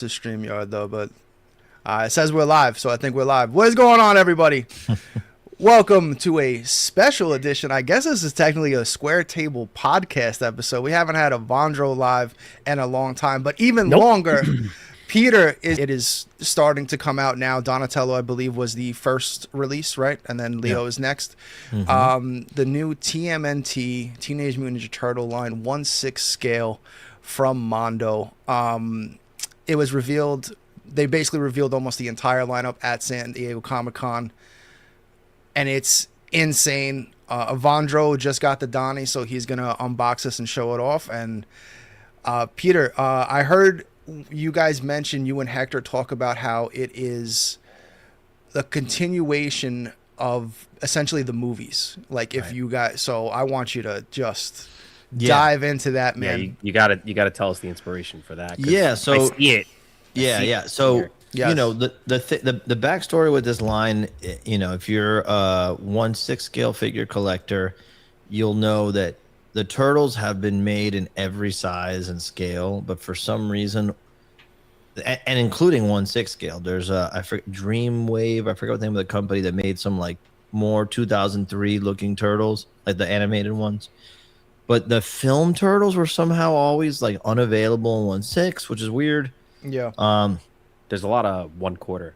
to StreamYard though, but it says we're live, so I think we're live. What is going on, everybody? Welcome to a special edition. I guess this is technically a Square Table podcast episode. We haven't had a Vondro live in a long time, but even longer. Peter is starting to come out now. Donatello, I believe, was the first release, right? And then Leo is next. The new TMNT, Teenage Mutant Ninja Turtle line, 1/6 scale from Mondo. It was revealed. They basically revealed almost the entire lineup at San Diego Comic-Con, and it's insane. Vondro just got the Donnie, so he's gonna unbox this and show it off. And Peter, I heard you guys mention, you and Hector talk about how it is the continuation of essentially the movies. Like if you guys, so I want you to just dive into that, man. Yeah, you gotta tell us the inspiration for that. Yeah, so I see it. So you know the backstory with this line. You know, if you're a 1/6 scale figure collector, you'll know that the turtles have been made in every size and scale, but for some reason, and including 1/6 scale, there's I forget Dreamwave. I forget what the name of the company that made some like more 2003 looking turtles, like the animated ones. But the film turtles were somehow always like unavailable in 1/6, which is weird. Yeah. There's a lot of 1/4.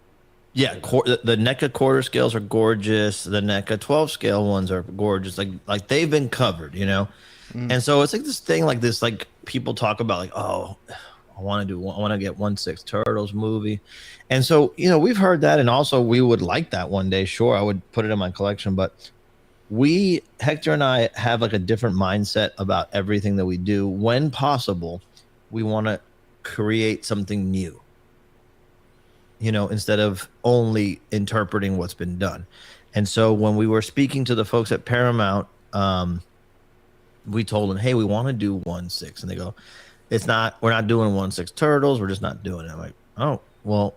Yeah, the NECA quarter scales are gorgeous. The NECA 12 scale ones are gorgeous. Like they've been covered, you know. And so it's like this thing, like this, like people talk about, like, oh, I want to get 1/6 Turtles movie, and so you know we've heard that, and also we would like that one day. Sure, I would put it in my collection, but Hector and I have like a different mindset about everything that we do. When possible, we want to create something new, you know, instead of only interpreting what's been done. And so when we were speaking to the folks at Paramount, we told them, hey, we want to do 1/6, and they go, we're not doing 1/6 Turtles, we're just not doing it. I'm like, oh, well,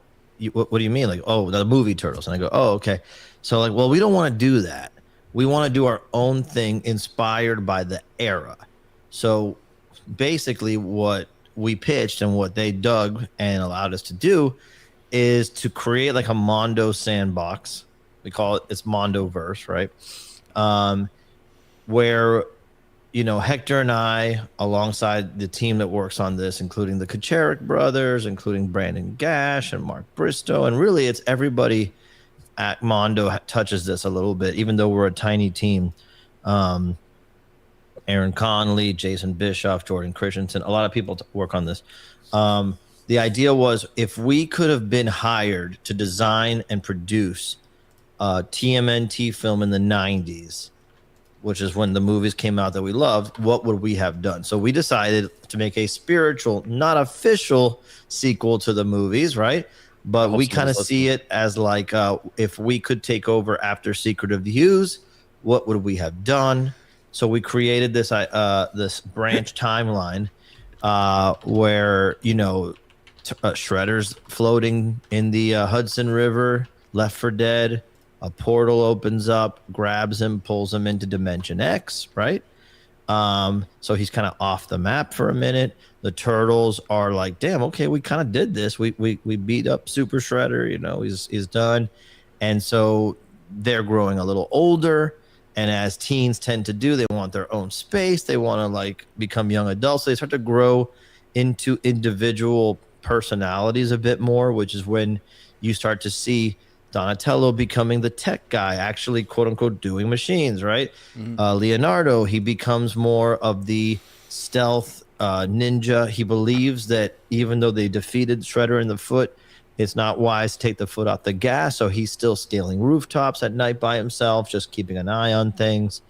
what do you mean? Like, oh, the movie Turtles. And I go, oh, okay. So like, well, we don't want to do that. We want to do our own thing inspired by the era. So basically what we pitched and what they dug and allowed us to do is to create like a Mondo Sandbox. We call it's Mondoverse, right? Where, you know, Hector and I, alongside the team that works on this, including the Kacharik brothers, including Brandon Gash and Mark Bristow, and really it's everybody at Mondo touches this a little bit, even though we're a tiny team. Aaron Connley, Jason Bischoff, Jordan Christensen, a lot of people work on this. The idea was if we could have been hired to design and produce a TMNT film in the 90s, which is when the movies came out that we loved, what would we have done? So we decided to make a spiritual, not official sequel to the movies, right? But we kind of see it as like if we could take over after Secret of the Hughes, what would we have done? So we created this this branch timeline where, you know, Shredder's floating in the Hudson River, left for dead. A portal opens up, grabs him, pulls him into Dimension X, right? So he's kind of off the map for a minute. The Turtles are like, damn, okay, we kind of did this. We beat up Super Shredder, you know, he's done. And so they're growing a little older. And as teens tend to do, they want their own space. They want to like become young adults. So they start to grow into individual personalities a bit more, which is when you start to see Donatello becoming the tech guy, actually, quote unquote, doing machines, right? Leonardo, he becomes more of the stealth ninja. He believes that even though they defeated Shredder in the foot, it's not wise to take the foot off the gas. So he's still scaling rooftops at night by himself, just keeping an eye on things.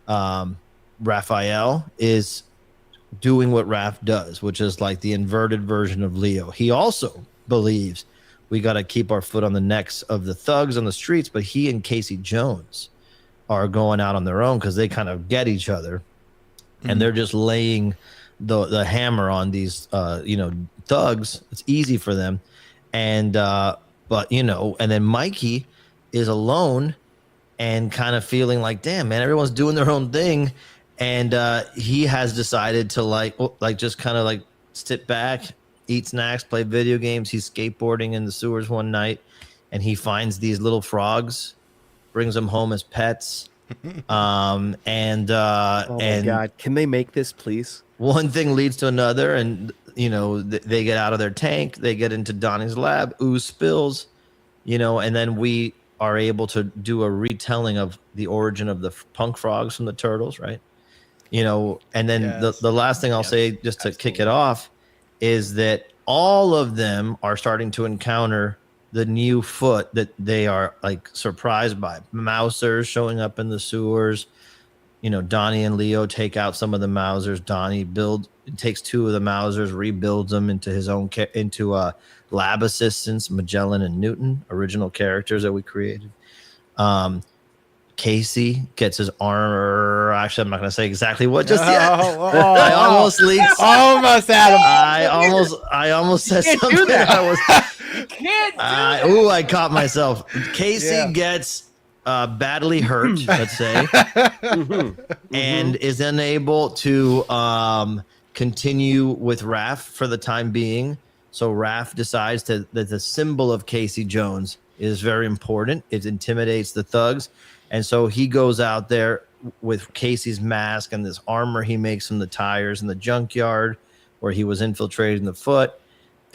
Raphael is doing what Raph does, which is like the inverted version of Leo. He also believes we got to keep our foot on the necks of the thugs on the streets, but he and Casey Jones are going out on their own because they kind of get each other, and they're just laying the hammer on these you know, thugs. It's easy for them. And but you know, and then Mikey is alone and kind of feeling like, damn, man, everyone's doing their own thing, and he has decided to like just kind of like sit back, eat snacks, play video games. He's skateboarding in the sewers one night, and he finds these little frogs, brings them home as pets. Oh my God. Can they make this, please? One thing leads to another, and they get out of their tank, they get into Donnie's lab, ooze spills, and then we are able to do a retelling of the origin of the punk frogs from the Turtles, right? And then Yes. the last thing I'll say, just to kick it off, is that all of them are starting to encounter the new foot that they are like surprised by. Mousers showing up in the sewers. Donnie and Leo take out some of the Mousers. Donnie takes two of the Mousers, rebuilds them into his own lab assistants, Magellan and Newton, original characters that we created. Casey gets his armor. Actually, I'm not going to say exactly what just yet. I almost leaked. Almost, Adam. I almost said something. do that. You can't do I caught myself. Casey gets badly hurt, let's say, and is unable to continue with Raph for the time being. So Raph decides that the symbol of Casey Jones is very important. It intimidates the thugs. And so he goes out there with Casey's mask and this armor he makes from the tires in the junkyard where he was infiltrating the foot.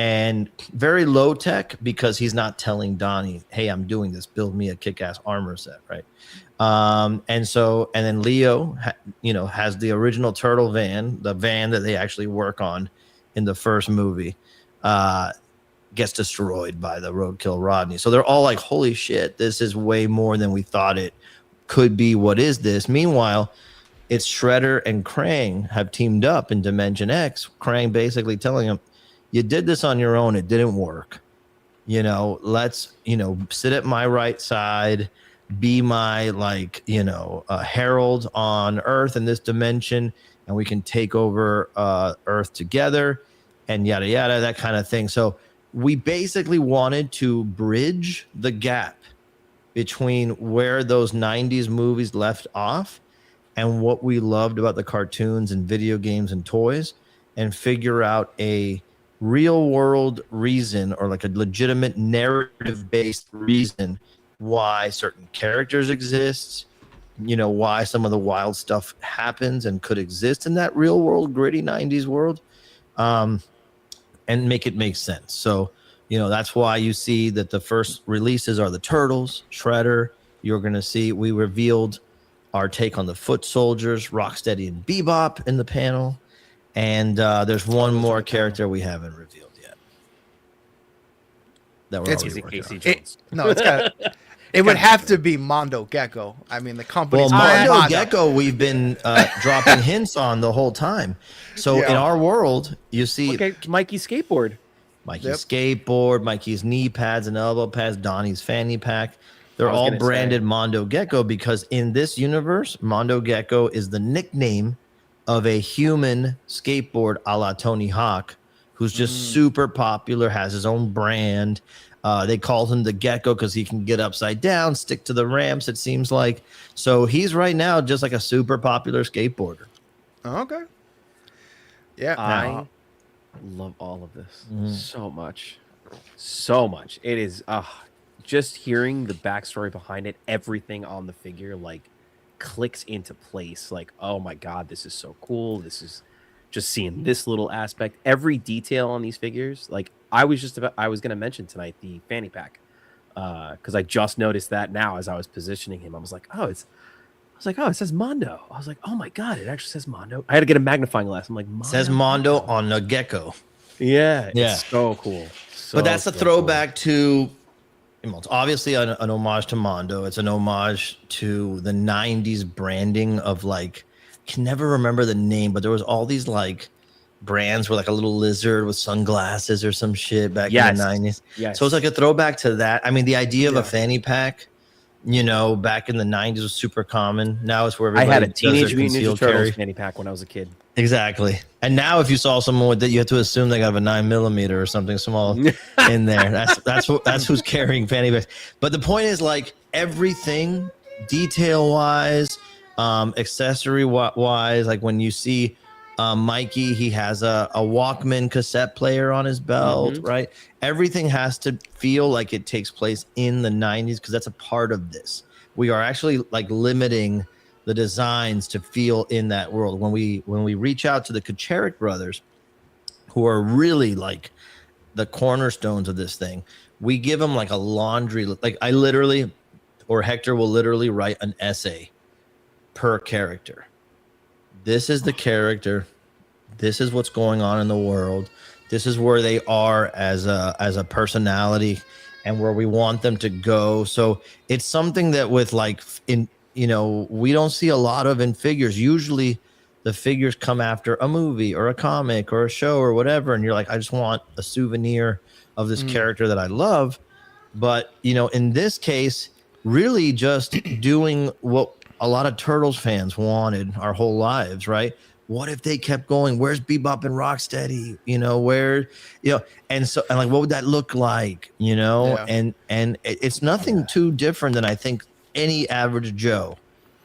And very low tech because he's not telling Donnie, hey, I'm doing this. Build me a kick-ass armor set, right? And then Leo, has the original turtle van, the van that they actually work on in the first movie, gets destroyed by the roadkill Rodney. So they're all like, holy shit, this is way more than we thought it could be. What is this? Meanwhile, it's Shredder and Krang have teamed up in Dimension X. Krang basically telling him, you did this on your own. It didn't work. Let's, sit at my right side, be my herald on Earth in this dimension, and we can take over Earth together and yada, yada, that kind of thing. So we basically wanted to bridge the gap between where those 90s movies left off and what we loved about the cartoons and video games and toys, and figure out a real world reason, or like a legitimate narrative based reason why certain characters exist, why some of the wild stuff happens and could exist in that real world, gritty 90s world, and make it make sense. So, that's why you see that the first releases are the Turtles, Shredder. You're going to see, we revealed our take on the Foot Soldiers, Rocksteady and Bebop in the panel. And there's one more character we haven't revealed yet. That we're already working on. Jones. It's got. It would have to be Mondo Gecko. I mean, the company. Well, Mondo Gecko, we've been dropping hints on the whole time. So in our world, you see, okay, Mikey's skateboard. Mikey's knee pads and elbow pads, Donnie's fanny pack. They're all branded Mondo Gecko because in this universe, Mondo Gecko is the nickname of a human skateboard a la Tony Hawk, who's just super popular, has his own brand. They call him the Gecko because he can get upside down, stick to the ramps, it seems like. So he's right now just like a super popular skateboarder. Okay. Yeah. I love all of this so much. So much. It is just hearing the backstory behind it, everything on the figure, clicks into place. Oh my God, this is so cool. This is just seeing this little aspect, every detail on these figures. I was going to mention tonight the fanny pack because I just noticed that now as I was positioning him. I was like, it says Mondo. I was like, oh my God, it actually says Mondo. I had to get a magnifying glass. I'm like, Mondo. It says Mondo on the Gecko. Yeah. It's so cool. But that's a throwback to, it's obviously an homage to Mondo. It's an homage to the 90s branding of I can never remember the name, but there was all these brands with a little lizard with sunglasses or some shit back in the 90s. Yes. So it's a throwback to that. I mean, the idea of a fanny pack, back in the 90s was super common. Now it's where everybody I had a Teenage Mutant Ninja Turtles fanny pack when I was a kid. Exactly. And now if you saw someone with that, you have to assume they have a 9mm or something small in there. That's who's carrying fanny packs. But the point is everything detail wise, accessory wise, when you see Mikey, he has a Walkman cassette player on his belt, right? Everything has to feel like it takes place in the 90s because that's a part of this. We are actually like limiting the designs to feel in that world. When we reach out to the Kacharik brothers, who are really like the cornerstones of this thing, we give them like a laundry. Like I literally, or Hector will literally write an essay per character. This is the character. This is what's going on in the world. This is where they are as a personality and where we want them to go. So it's something that with like we don't see a lot of in figures. Usually the figures come after a movie or a comic or a show or whatever. And you're like, I just want a souvenir of this character that I love. But, in this case, really just doing what a lot of Turtles fans wanted our whole lives, right? What if they kept going? Where's Bebop and Rocksteady? And like, what would that look like? And it's nothing too different than I think any average Joe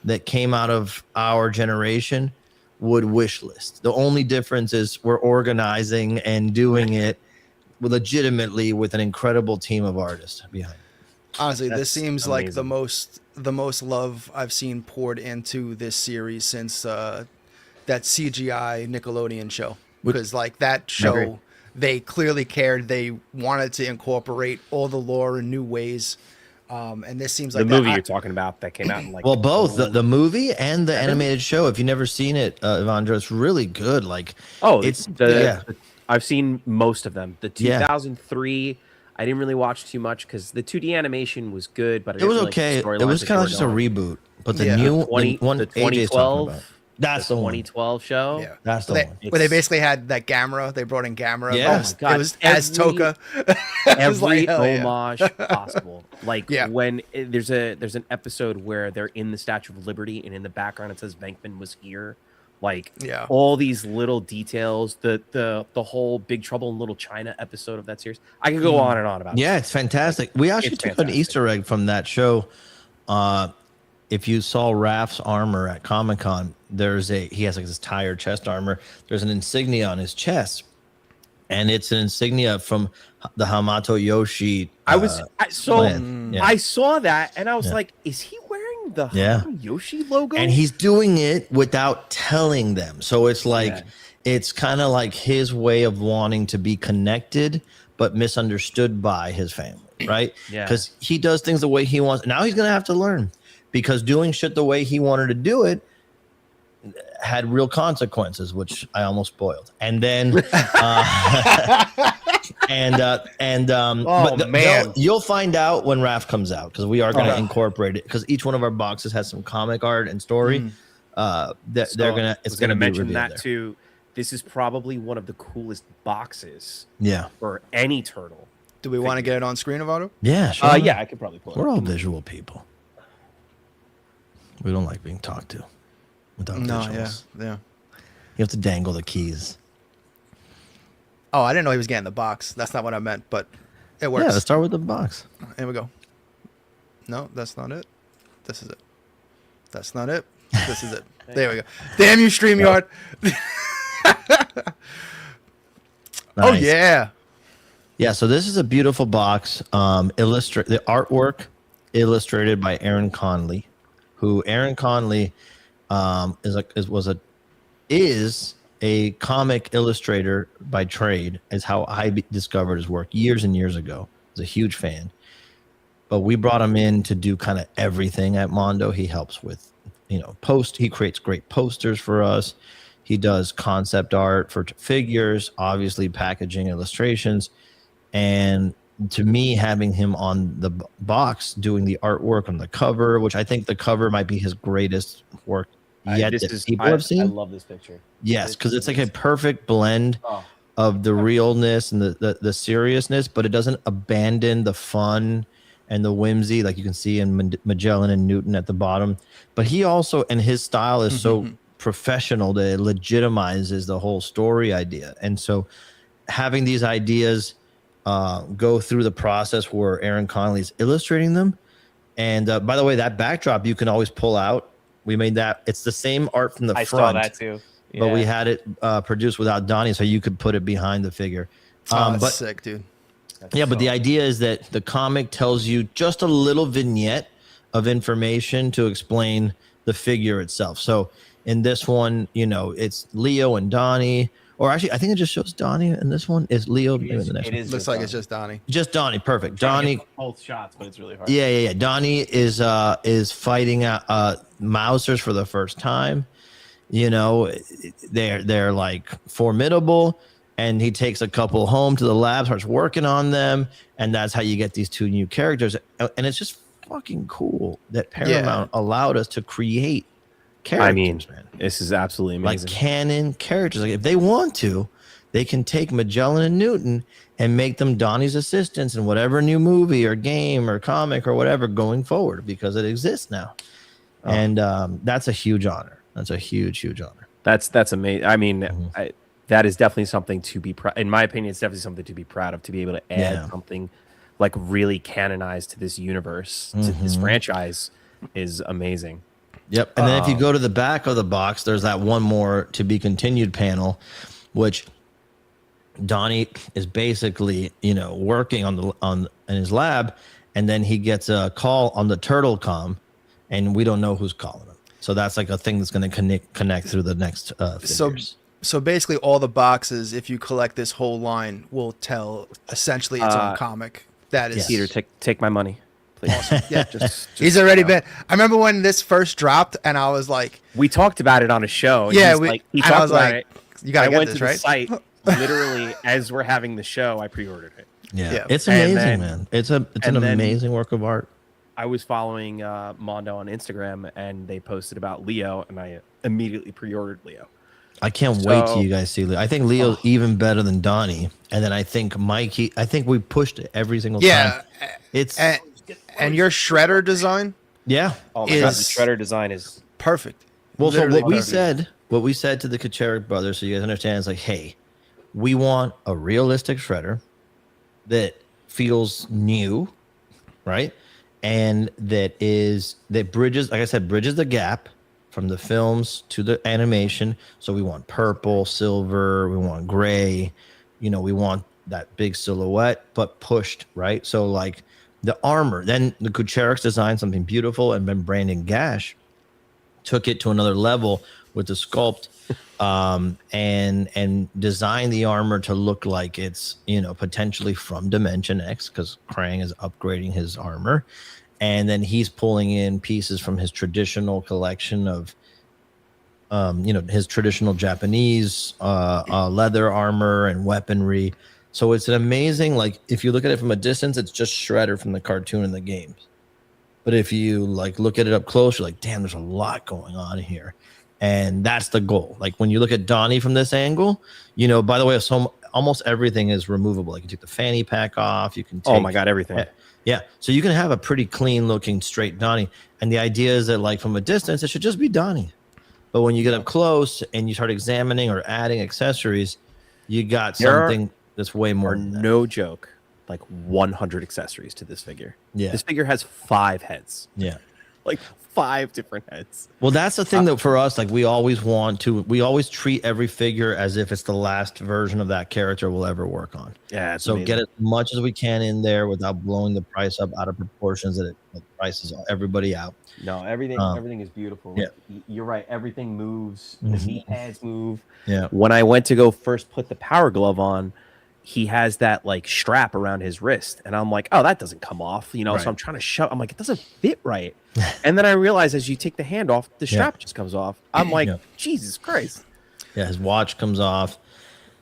that came out of our generation would wish list. The only difference is we're organizing and doing it legitimately with an incredible team of artists behind. Honestly, this seems amazing. Like the most love I've seen poured into this series since that CGI Nickelodeon show. Because like that show, they clearly cared. They wanted to incorporate all the lore in new ways. And this seems like the movie you're talking about that came out in like both the movie and the animated show. If you've never seen it, Evandro, it's really good. Like I've seen most of them. The 2003. I didn't really watch too much because the 2D animation was good, but it was okay. It was kind of just a reboot. But the new the 2012, that's the 2012 show. Yeah, that's the one. Where they basically had that Gamera. They brought in Gamera. Yeah, it was as Toka. Every homage possible. Like when there's an episode where they're in the Statue of Liberty, and in the background it says Venkman was here. Like all these little details, the whole Big Trouble in Little China episode of that series. I can go on and on about. Yeah, it's fantastic. We actually took an Easter egg from that show. If you saw Raph's armor at Comic-Con, he has like this tire chest armor. There's an insignia on his chest, and it's an insignia from the Hamato Yoshi. I saw that, and I was like, is he wearing the Yoshi logo? And he's doing it without telling them. So it's like it's kind of like his way of wanting to be connected but misunderstood by his family, right? Yeah. Because he does things the way he wants. Now he's going to have to learn, because doing shit the way he wanted to do it had real consequences, which I almost spoiled. And then you'll find out when Raph comes out, because we are going to incorporate it, because each one of our boxes has some comic art and story. It's going to mention that too. This is probably one of the coolest boxes for any turtle. Do we want to get it on screen, Evandro? Yeah, sure. I could probably pull it. We're all visual people. We don't like being talked to without visuals. Yeah. You have to dangle the keys. Oh, I didn't know he was getting the box. That's not what I meant, but it works. Yeah, let's start with the box. Here we go. No, that's not it. This is it. That's not it. This is it. There we go. Damn you, StreamYard. Nice. Oh, yeah. Yeah, so this is a beautiful box. The artwork illustrated by Aaron Connley, who Aaron Connley is a comic illustrator by trade, is how I discovered his work years and years ago. I was a huge fan. But we brought him in to do kind of everything at Mondo. He helps with, he creates great posters for us. He does concept art for figures, obviously packaging, illustrations. And to me, having him on the box doing the artwork on the cover, which I think the cover might be his greatest work yet that people have seen. I love this picture. Yes, because it's like a perfect blend of the realness and the seriousness, but it doesn't abandon the fun and the whimsy, like you can see in Magellan and Newton at the bottom. But he also, and his style is so professional that it legitimizes the whole story idea. And so having these ideas go through the process where Aaron Connley's illustrating them. And by the way, that backdrop you can always pull out. We made that. It's the same art from the front. I saw that too. but we had it produced without Donnie, so you could put it behind the figure. That's sick, dude. But the idea is that the comic tells you just a little vignette of information to explain the figure itself. So in this one, it's Leo and Donnie, or actually, I think it just shows Donnie in this one. Is Leo in the next one? Looks like it's just Donnie. Just Donnie, perfect. Donnie. Both shots, but it's really hard. Yeah. Donnie is fighting Mousers for the first time. They're like formidable. And he takes a couple home to the lab, starts working on them, and that's how you get these two new characters. And it's just fucking cool that Paramount allowed us to create characters. Man, this is absolutely amazing. Like canon characters. Like if they want to, they can take Magellan and Newton and make them Donnie's assistants in whatever new movie or game or comic or whatever going forward, because it exists now. And that's a huge honor. That's a huge honor. That's amazing. I mean, that is definitely something to be proud. In my opinion, it's definitely something to be proud of, to be able to add something like really canonized to this universe, to this franchise, is amazing. Yep. And then if you go to the back of the box, there's that one more to be continued panel, which Donnie is basically, working in his lab, and then he gets a call on the turtle comm, and we don't know who's calling him. So that's like a thing that's going to connect through the next figures. So basically, all the boxes, if you collect this whole line, will tell essentially its own comic. That is Peter, take my money, please. Awesome. Yeah, just he's already been. I remember when this first dropped, and I was like, we talked about it on a show. And yeah, he talked about it. You gotta get this, to right? The site literally as we're having the show. I pre-ordered it. Yeah. It's amazing, man. It's an amazing work of art. I was following Mondo on Instagram, and they posted about Leo, and I immediately pre-ordered Leo. I can't wait till you guys see Leo. I think Leo's even better than Donnie, and then I think Mikey. I think we pushed it every single time. It's and your shredder design. Yeah, oh my God, the shredder design is perfect. Well, so what we said to the Kacharik brothers, so you guys understand, is like, hey, we want a realistic shredder that feels new, right? And that bridges, like I said, bridges the gap from the films to the animation. So we want purple, silver, we want gray, we want that big silhouette, but pushed, right? So like the armor, then the Kucheriks designed something beautiful, and then Brandon Gash took it to another level with the sculpt, and designed the armor to look like it's, potentially from Dimension X, because Krang is upgrading his armor. And then he's pulling in pieces from his traditional collection of, his traditional Japanese leather armor and weaponry. So it's an amazing, like, if you look at it from a distance, it's just Shredder from the cartoon and the games. But if you like look at it up close, you're like, damn, there's a lot going on here. And that's the goal. Like when you look at Donnie from this angle, by the way, almost everything is removable. Like you take the fanny pack off, you can take, oh my God, everything. Yeah. So you can have a pretty clean looking straight Donnie. And the idea is that like from a distance, it should just be Donnie. But when you get up close and you start examining or adding accessories, you got something that's way more than that. No joke, like 100 accessories to this figure. Yeah. This figure has 5 heads. Yeah. Like 5 different heads. Well, that's the thing that for us, like we always treat every figure as if it's the last version of that character we'll ever work on. Yeah. So amazing. Get as much as we can in there without blowing the price up out of proportions that it prices everybody out. No, everything is beautiful. Yeah. You're right. Everything moves. The knee pads move. Yeah. When I went to go first put the power glove on, he has that like strap around his wrist, and I'm like, oh, that doesn't come off, right. So I'm trying to shove. I'm like, it doesn't fit right. And then I realize as you take the hand off, the strap just comes off. I'm like, Jesus Christ. Yeah, his watch comes off.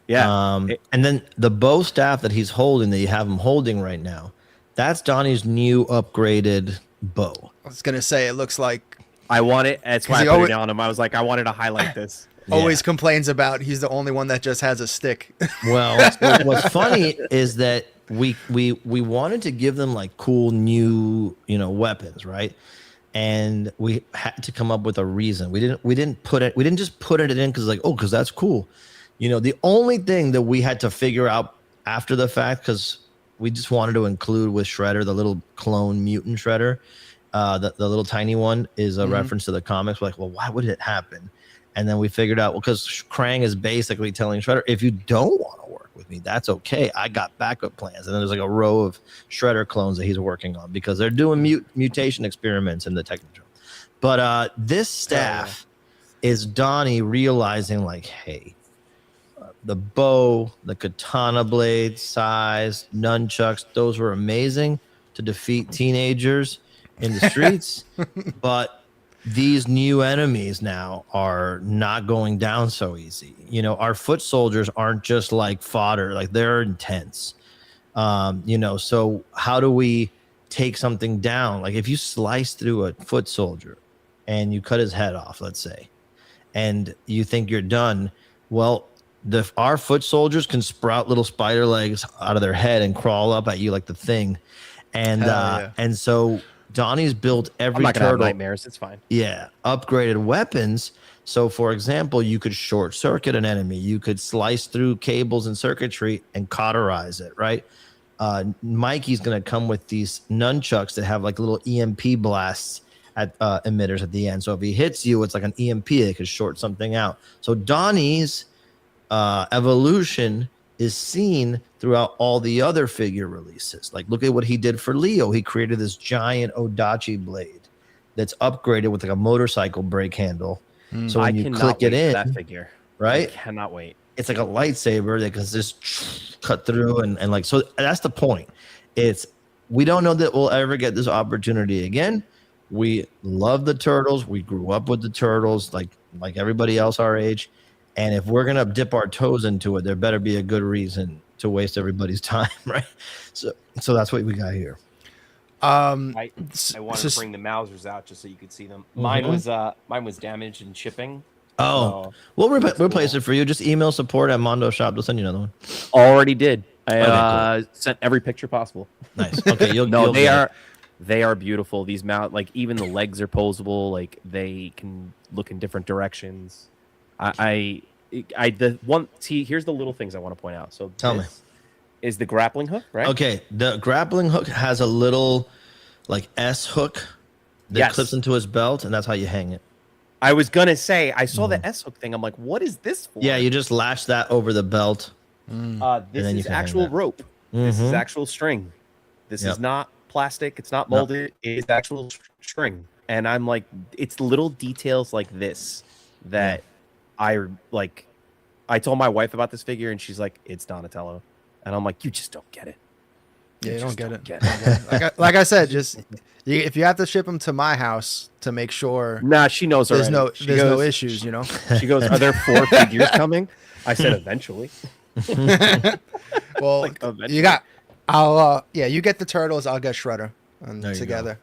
Yeah. And then the bow staff that he's holding, that you have him holding right now, that's Donnie's new upgraded bow. I was gonna say it looks like I want it. That's why I put it on him. I was like, I wanted to highlight this. Always complains about he's the only one that just has a stick. Well, what's funny is that we wanted to give them like cool new weapons, right? And we had to come up with a reason. We didn't just put it in because that's cool. The only thing that we had to figure out after the fact, because we just wanted to include with Shredder, the little clone mutant Shredder, the little tiny one, is a reference to the comics. We're like, well, why would it happen? And then we figured out, well, because Krang is basically telling Shredder, if you don't want to work with me, that's okay. I got backup plans. And then there's like a row of Shredder clones that he's working on because they're doing mutation experiments in the Technodrome. But this staff is Donnie realizing, like, hey, the bow, the katana blade size, nunchucks, those were amazing to defeat teenagers in the streets. But these new enemies now are not going down so easy. You know, our foot soldiers aren't just like fodder, like they're intense. You know, so how do we take something down? Like if you slice through a foot soldier and you cut his head off, let's say, and you think you're done, well, our foot soldiers can sprout little spider legs out of their head and crawl up at you like the Thing. And and so Donnie's built every I'm not gonna have turtle. nightmares. It's fine. Yeah, upgraded weapons. So, for example, you could short circuit an enemy. You could slice through cables and circuitry and cauterize it, right? Mikey's going to come with these nunchucks that have like little EMP blasts at emitters at the end. So if he hits you, it's like an EMP that could short something out. So Donnie's evolution is seen throughout all the other figure releases. Like, look at what he did for Leo. He created this giant Odachi blade that's upgraded with like a motorcycle brake handle. So when you click it in, that figure, right? I cannot wait. It's like a lightsaber that can just cut through and like, so that's the point. We don't know that we'll ever get this opportunity again. We love the Turtles. We grew up with the Turtles, like everybody else our age. And if we're gonna dip our toes into it, there better be a good reason to waste everybody's time, right? So that's what we got here. I wanted to bring the Mousers out just so you could see them. Mine was damaged in shipping. Oh, we'll replace it for you. Just email support at Mondo Shop. They'll send you another one. Already did. Okay, cool. Sent every picture possible. Nice. Okay, they are beautiful. These like even the legs are posable. Like they can look in different directions. Here's the little things I want to point out. So tell me, is the grappling hook right? Okay, the grappling hook has a little like S hook that clips into his belt, and that's how you hang it. I was gonna say I saw the S hook thing. I'm like, what is this for? Yeah, you just latch that over the belt. This is actual rope. This is actual string. This is not plastic. It's not molded. It is actual string. And I'm like, it's little details like this that I like. I told my wife about this figure, and she's like, "It's Donatello," and I'm like, "You just don't get it." Yeah, you don't get it. Like I said, if you have to ship them to my house to make sure. Nah, she knows there's already. no issues, you know. She goes, "Are there 4 figures coming?" I said, "Eventually." Well, like, eventually. You get the Turtles, I'll get Shredder, and together.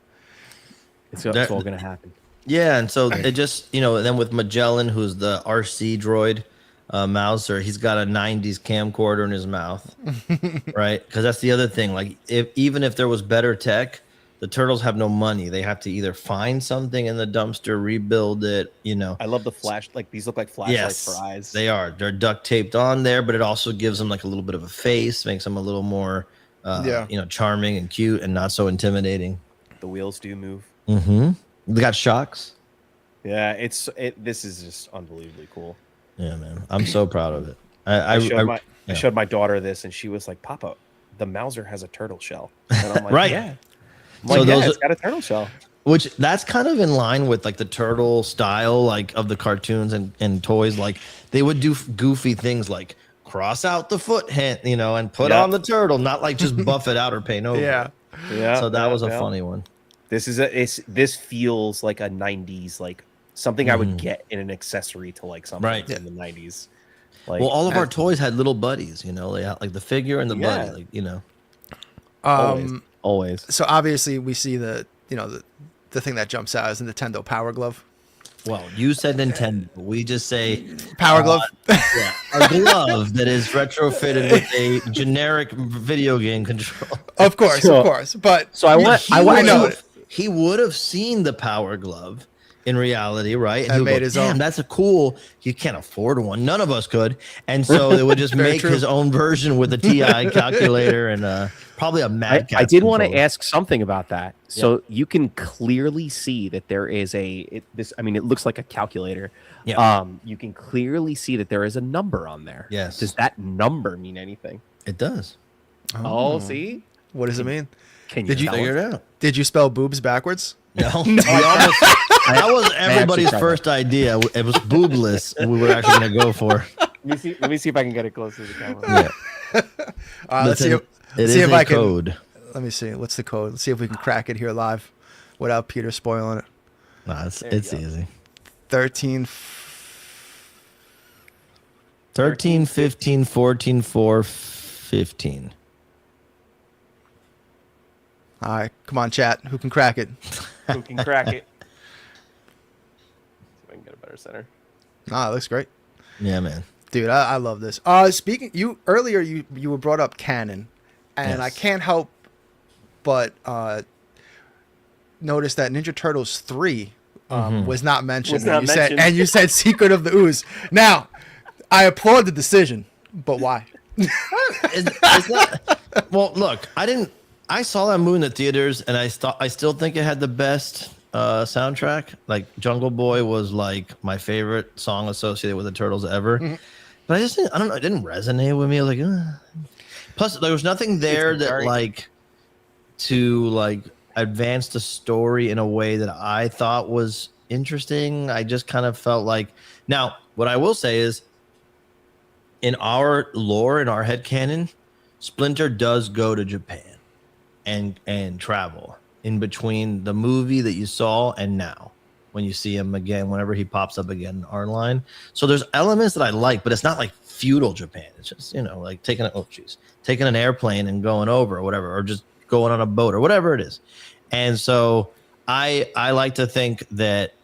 It's all gonna happen. Yeah, and so it just, then with Magellan, who's the RC droid, Mouser, he's got a 90s camcorder in his mouth, right? Because that's the other thing. Like, even if there was better tech, the Turtles have no money. They have to either find something in the dumpster, rebuild it, I love the flash. Like, these look like flashlights for eyes. They are. They're duct taped on there, but it also gives them like a little bit of a face, makes them a little more, charming and cute and not so intimidating. The wheels do move. Mm-hmm. They got shocks. Yeah, this is just unbelievably cool. Yeah, man. I'm so proud of it. I showed my daughter this, and she was like, "Papa, the Mouser has a turtle shell." And I'm like, right. Yeah. I'm like, it's got a turtle shell. Which that's kind of in line with like the turtle style, like of the cartoons and toys. Like they would do goofy things like cross out the foot hand, and put on the turtle, not like just buff it out or paint over. Yeah. So that was a funny one. This feels like a 90s, like something I would get in an accessory to like something in the 90s. Like, well, all of our toys had little buddies, they had like the figure and the buddy, always. So obviously we see the thing that jumps out is the Nintendo Power Glove. Well, you said Nintendo. We just say Power Glove. A glove that is retrofitted with a generic video game control. Of course. But so I know he would have seen the Power Glove in reality, right? And And he would made go, his damn, own. that's a cool. You can't afford one. None of us could. And so they would just Very make true. his own version with a TI calculator and probably a Mad Cat. I did want to controller. ask something about that. So you can clearly see that there is it looks like a calculator. Yeah. You can clearly see that there is a number on there. Yes. Does that number mean anything? It does. Oh, see? What does it mean? Can Did you tell Figure us? it out. Did you spell boobs backwards? No. That was everybody's tried first idea. It was boobless. We were actually going to go for. Let me see if I can get it close to the camera. Yeah. Let's see. Listen, it See is if a I can. code. Let me see. What's the code? Let's see if we can crack it here live, without Peter spoiling it. No, it's There you go. easy. 13. 13, 15, 14, 4, 15. All right, come on, chat. Who can crack it? Who can crack it? See if I can get a better center. Ah, it looks great, Yeah, man. dude. I love this. Speaking, you earlier you were brought up canon, and I Yes. can't help but notice that Ninja Turtles 3 was not mentioned. Was not you said, mentioned. and you said Secret of the Ooze. Now, I applaud the decision, but why? It's not, well, look, I saw that movie in the theaters, and I still think it had the best soundtrack. Like Jungle Boy was like my favorite song associated with the Turtles ever. But I just didn't, I don't know, it didn't resonate with me. I was like, ugh. Plus there was nothing there that very- like to like advance the story in a way that I thought was interesting. I just kind of felt like, now what I will say is, in our lore, in our headcanon, Splinter does go to Japan and travel in between the movie that you saw and now when you see him again, whenever he pops up again in our line. So there's elements that I like, but it's not like feudal Japan. It's just, like taking an airplane and going over or whatever, or just going on a boat or whatever it is. And so I like to think that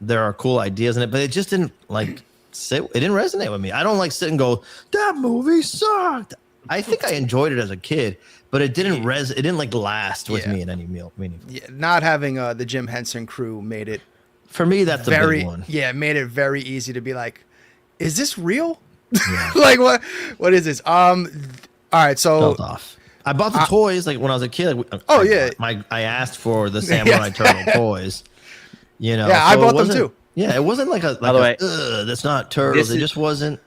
there are cool ideas in it, but it just didn't like sit. It didn't resonate with me. I don't like sit and go, that movie sucked. I think I enjoyed it as a kid, but it didn't it didn't like last with Yeah. me in any meaningful. Yeah, not having the Jim Henson crew made it For me, that's the very big one. yeah, it made it very easy to be like, is this real? Yeah. Like what is this? All right, so Felt off. I bought the toys like when I was a kid. Oh, yeah. I asked for the Samurai Turtle toys. Yeah, I so it bought them wasn't- too. Yeah, it wasn't like By the way, that's not turtles. this It is- just wasn't.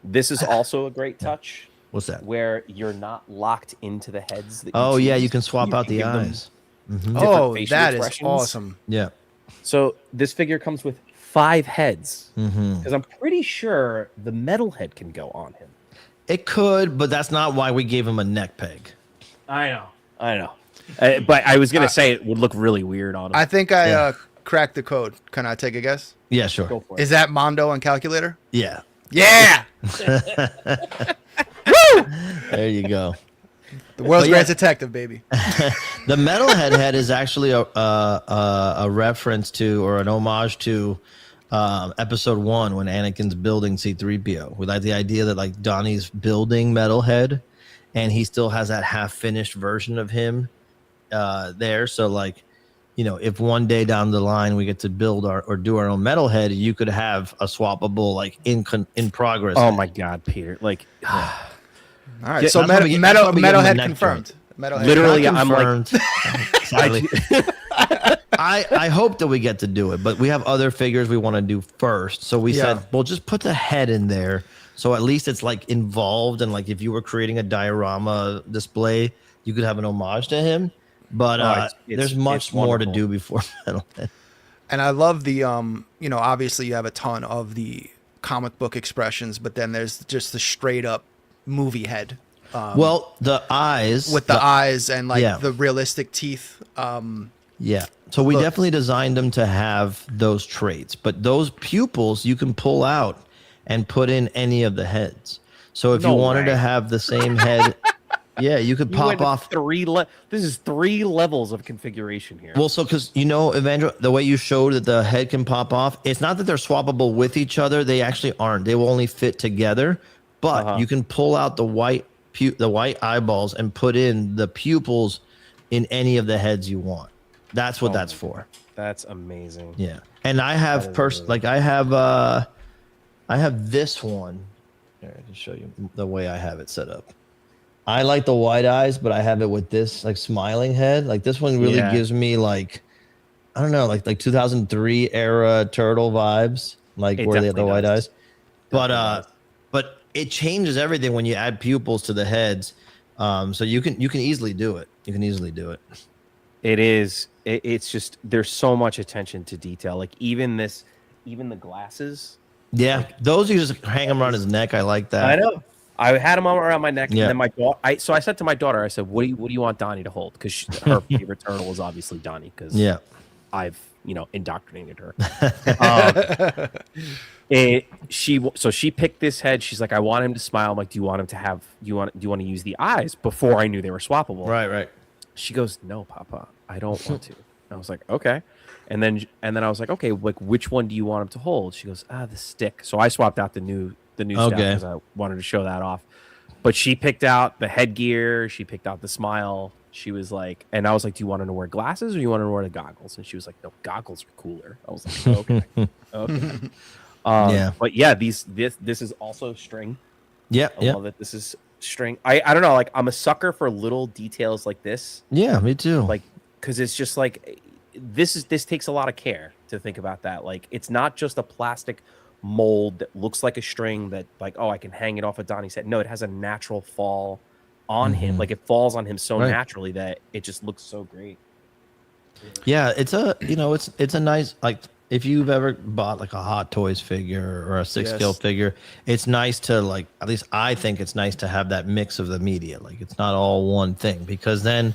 This is also a great touch What's that? where you're not locked into the heads. That Oh yeah, choose. you can swap out the give them eyes. different oh, facial that is expressions. awesome. Yeah. So this figure comes with 5 heads Mm-hmm. because I'm pretty sure the metal head can go on him. It could, but that's not why we gave him a neck peg. I know. But I was gonna say it would look really weird on him. I think I Yeah. cracked the code. Can I take a guess? Yeah, sure. Go for it. Is that Mondo on calculator? Yeah. Yeah, There you go. the world's But yeah. greatest detective, baby. The metalhead head is actually a reference to or an homage to episode 1 when Anakin's building C-3PO, with like the idea that like Donnie's building Metalhead and he still has that half finished version of him there. So like, if one day down the line we get to build or do our own Metalhead, you could have a swappable like in progress. Oh my God, Peter! Like, All right, Yeah, so that's why we get- that's why we give him a Metalhead neck confirmed. Metalhead. Literally, Not I'm like- confirmed. Sadly. I hope that we get to do it, but we have other figures we want to do first. So we Yeah. said, well, just put the head in there. So at least it's like involved. And like if you were creating a diorama display, you could have an homage to him. But it's there's much more to wonderful. do before Metalhead. And I love the obviously you have a ton of the comic book expressions, but then there's just the straight up movie head. Well, the eyes. With the eyes and like yeah. the realistic teeth. Yeah. So we Look. definitely designed them to have those traits, but those pupils you can pull out and put in any of the heads. So if No you wanted way. to have the same head, yeah, you could you pop went off. This is 3 levels of configuration here. Well, so because Evandro, the way you showed that the head can pop off, it's not that they're swappable with each other. They actually aren't. They will only fit together. But you can pull out the white eyeballs and put in the pupils in any of the heads you want. That's what Oh that's my for. That's amazing. Yeah. And I have I have this one. Here, I can show you the way I have it set up. I like the wide eyes, but I have it with this like smiling head. Like this one really gives me like, I don't know, like 2003 era turtle vibes, like where they have the wide eyes. But it changes everything when you add pupils to the heads. So you can easily do it. You can easily do it. It is. It's just there's so much attention to detail. Like even the glasses. Yeah, like, those you just hang them around his neck. I like that. I know. I had them around my neck, Yeah. and then my daughter. So I said to my daughter, I said, "What do you want Donnie to hold?" Because her favorite turtle is obviously Donnie. Because I've indoctrinated her. She picked this head. She's like, I want him to smile. I'm like, do you want to use the eyes? Before I knew they were swappable. Right. She goes, no, Papa, I don't want to. I was like, okay. And then I was like, okay, like which one do you want him to hold? She goes, the stick. So I swapped out the new staff because I wanted to show that off. But she picked out the headgear. She picked out the smile. She was like, and I was like, do you want her to wear glasses or you want her to wear the goggles? And she was like, no, goggles are cooler. I was like, okay. But yeah, this is also string. I love that this is string. I don't know, like I'm a sucker for little details like this. Yeah, me too. Like, because it's just like this takes a lot of care to think about that. Like, it's not just a plastic mold that looks like a string that like, I can hang it off of Donnie's head. No, it has a natural fall on him. Like it falls on him so naturally that it just looks so great. Yeah, it's a nice, like if you've ever bought like a Hot Toys figure or a 6-scale figure, it's nice to like, at least I think it's nice to have that mix of the media. Like it's not all one thing, because then,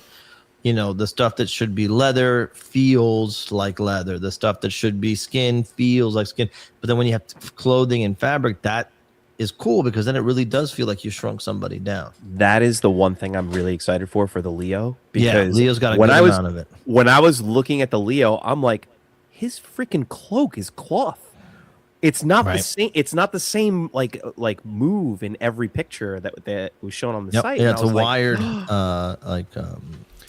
the stuff that should be leather feels like leather. The stuff that should be skin feels like skin. But then when you have clothing and fabric, that is cool, because then it really does feel like you shrunk somebody down. That is the one thing I'm really excited for the Leo. Because Leo's got a good amount of it. When I was looking at the Leo, I'm like, his freaking cloak is cloth. It's not the same. It's not the same like move in every picture that was shown on the site. Yeah, it's a wired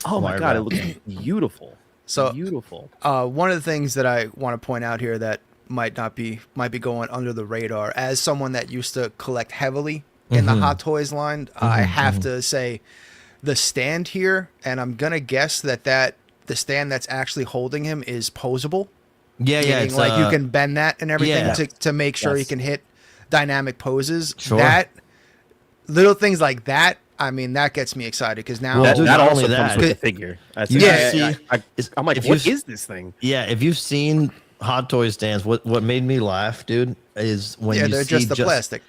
oh my god, it looks beautiful. So beautiful. One of the things that I want to point out here that might be going under the radar, as someone that used to collect heavily in the Hot Toys line, I have to say the stand here, and I'm gonna guess that the stand that's actually holding him is posable. Yeah, it's like you can bend that and everything to make sure you can hit dynamic poses. Sure. That little things like that, I mean, that gets me excited, because now that also comes with the figure. I'm like, what is this thing? Yeah, if you've seen Hot Toy stands, what made me laugh, dude, is when they're just the plastic.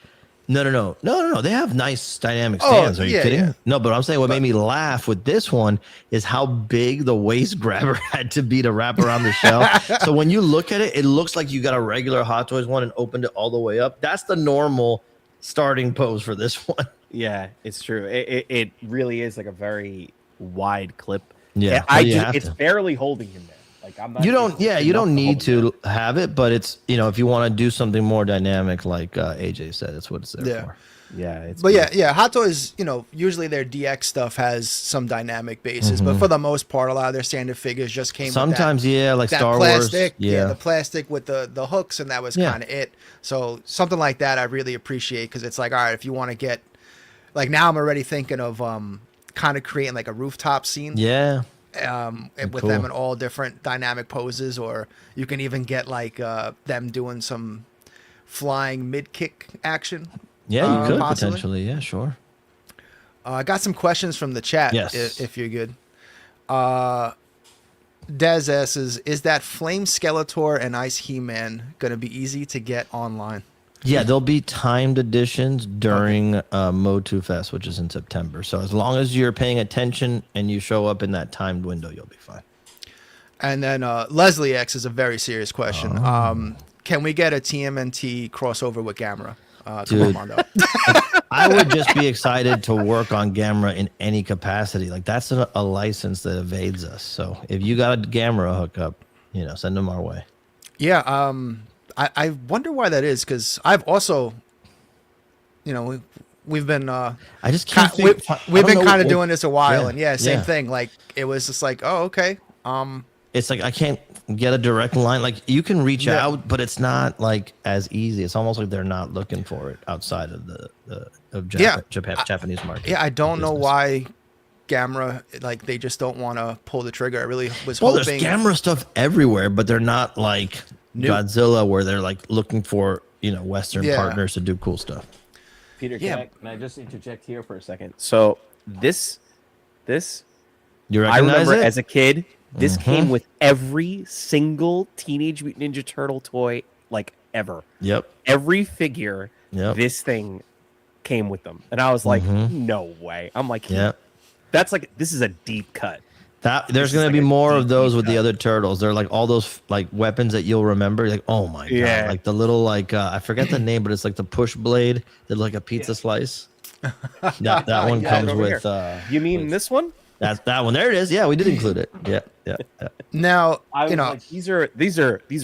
No. They have nice dynamic stands. Are you kidding? Yeah. No, but I'm saying what made me laugh with this one is how big the waist grabber had to be to wrap around the shelf. So when you look at it, it looks like you got a regular Hot Toys one and opened it all the way up. That's the normal starting pose for this one. Yeah, it's true. It really is like a very wide clip. Yeah, it's barely holding him there. Like I'm not. You don't need to have it, but it's if you want to do something more dynamic, like AJ said, that's what it's there for. Yeah, Hot Toys, usually their DX stuff has some dynamic bases, but for the most part, a lot of their standard figures just came sometimes with that, like that Star plastic, Wars, the plastic with the hooks, and that was kind of it. So something like that I really appreciate, because it's like, all right, if you want to get, like, now I'm already thinking of kind of creating like a rooftop scene. Yeah. With them in all different dynamic poses, or you can even get like them doing some flying mid kick action. Yeah, you could possibly. Potentially. Yeah, sure. I got some questions from the chat. Yes. If you're good. Dez asks, is that Flame Skeletor and Ice He-Man going to be easy to get online? Yeah, there'll be timed editions during Motu Fest, which is in September. So as long as you're paying attention and you show up in that timed window, you'll be fine. And then Leslie X is a very serious question. Can we get a TMNT crossover with Gamera? Dude, I would just be excited to work on Gamera in any capacity. Like, that's a license that evades us. So if you got a Gamera hookup, send them our way. Yeah, I wonder why that is, because I've also, we've been I just can't think, we've been kind of doing this a while, and same Yeah. thing. Like, it was just like, oh, okay, it's like I can't get a direct line. Like you can reach Yeah. out, but it's not like as easy. It's almost like they're not looking for it outside of the Japanese market. Yeah, I don't know business. why Gamera, like, they just don't want to pull the trigger. I really was Well, hoping. there's Gamera stuff everywhere, but they're not like New. Godzilla, where they're like looking for Western Yeah. partners to do cool stuff. Peter, Yeah. can I just interject here for a second? So this You I recognize remember it? as a kid, this Mhm. came with every single Teenage Mutant Ninja Turtle toy, like, ever. Yep. Every figure, Yep. this thing came with them. And I was like, Mhm. no way. I'm like, Yep. that's like, this is a deep cut. There's This is going to like be a more deep, of those deep with the cut. other turtles. They're like all those like weapons that you'll remember. You're like, oh my god, Yeah. like the little like I forget the name, but it's like the push blade. They're like a pizza slice. That one Yeah, comes over with. You mean with- this one? that one? There it is. Yeah, we did include it. Yeah. Now, I was you know, like, these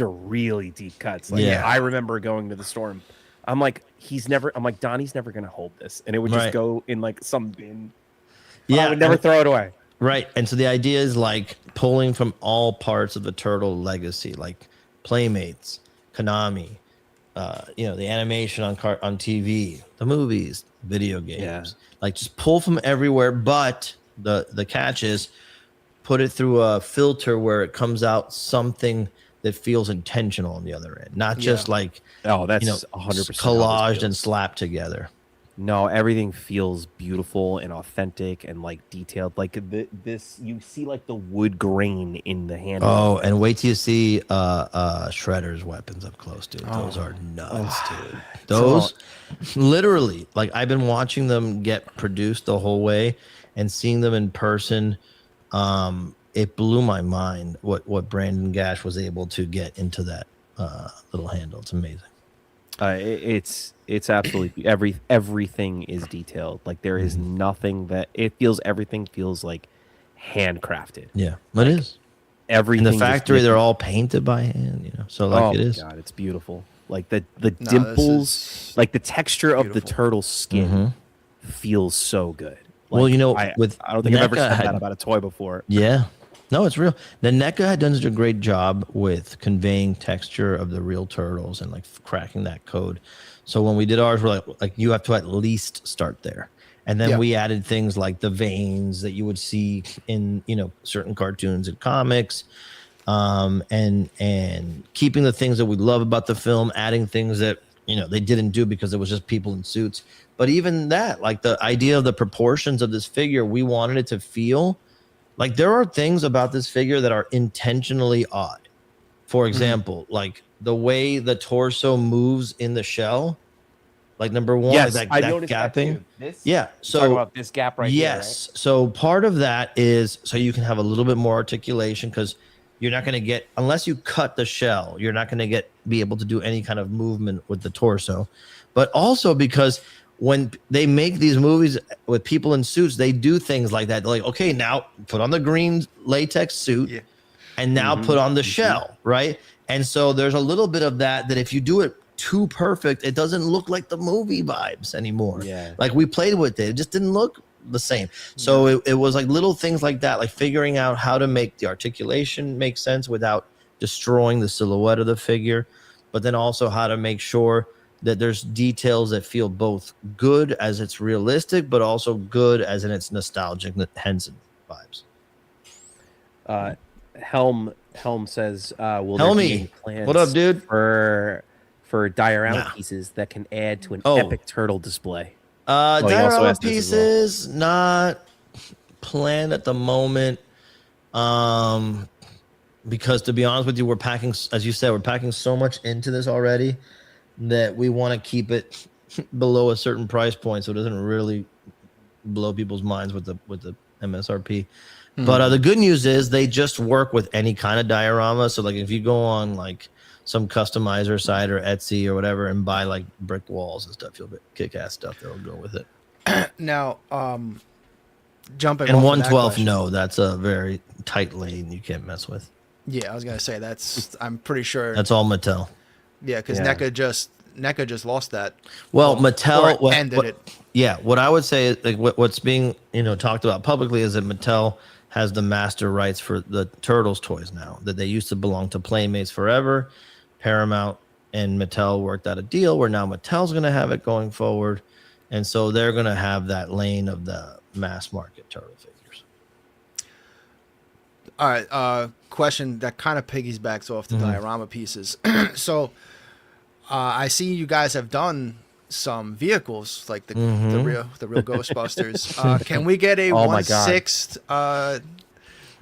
are really deep cuts. Like, Yeah. I remember going to the store and I'm like, Donnie's never gonna hold this, and it would just Right. go in like some bin. Yeah, I would never and- throw it away. Right. And so the idea is like pulling from all parts of the turtle legacy, like Playmates, Konami, the animation on TV, the movies, video games. Yeah. Like just pull from everywhere. But the catch is put it through a filter where it comes out something that feels intentional on the other end, not just like Oh, that's 100% collaged and slapped together. No, everything feels beautiful and authentic and like detailed. Like this, you see like the wood grain in the handle. Oh, and wait till you see Shredder's weapons up close, dude. Those are nuts, dude. Those literally, like I've been watching them get produced the whole way and seeing them in person. It blew my mind what Brandon Gash was able to get into that little handle. It's amazing. It's absolutely everything is detailed. Like there is nothing that everything feels like handcrafted. Yeah, it is. Everything In the just factory, looks- they're all painted by hand, So like it is. God, it's beautiful. Like the this dimples, is like the texture of the beautiful. turtle skin feels so good. Well, Like, with I don't think I've ever NECA said had- that about a toy before. Yeah. No, it's real. The NECA had done such a great job with conveying texture of the real turtles and like cracking that code. So when we did ours, we're like you have to at least start there. And then Yeah. we added things like the veins that you would see in, certain cartoons and comics. And keeping the things that we love about the film, adding things that, they didn't do because it was just people in suits. But even that, like the idea of the proportions of this figure, we wanted it to feel like there are things about this figure that are intentionally odd. For example, like the way the torso moves in the shell, like number one, Yes, like I that noticed that gapping. too. This, Yeah. so So about this gap right yes. So part of that is so you can have a little bit more articulation because you're not going to get, unless you cut the shell, you're not going to be able to do any kind of movement with the torso. But also because when they make these movies with people in suits, they do things like that. They're like, okay, now put on the green latex suit and now put on the shell, right? And so there's a little bit of that if you do it too perfect, it doesn't look like the movie vibes anymore. Yeah. Like we played with it. It just didn't look the same. So it was like little things like that, like figuring out how to make the articulation make sense without destroying the silhouette of the figure, but then also how to make sure that there's details that feel both good as it's realistic, but also good as in its nostalgic Henson vibes. Helm says, "Will there Helmy, be any plans what up, dude? For diorama Nah. pieces that can add to an Oh. epic turtle display?" He also diorama asked this as well. pieces not planned at the moment. Because to be honest with you, we're packing, as you said, we're packing so much into this already that we want to keep it below a certain price point so it doesn't really blow people's minds with the MSRP. But the good news is they just work with any kind of diorama. So like if you go on like some customizer site or Etsy or whatever and buy like brick walls and stuff, you'll get kick-ass stuff that'll go with it. now, jumping And off of that 112, question- no, that's a very tight lane you can't mess with. Yeah, I was gonna say that's. I'm pretty sure. That's all Mattel. Yeah, because Yeah. NECA just lost that. Well, Or Mattel ended it. Yeah, what I would say is like what's being talked about publicly is that Mattel has the master rights for the Turtles toys now that they used to belong to Playmates forever. Paramount and Mattel worked out a deal where now Mattel's going to have it going forward. And so they're going to have that lane of the mass market turtle figures. All right. Question that kind of piggybacks off the diorama pieces. So I see you guys have done some vehicles like the real Ghostbusters. Can we get a 1/6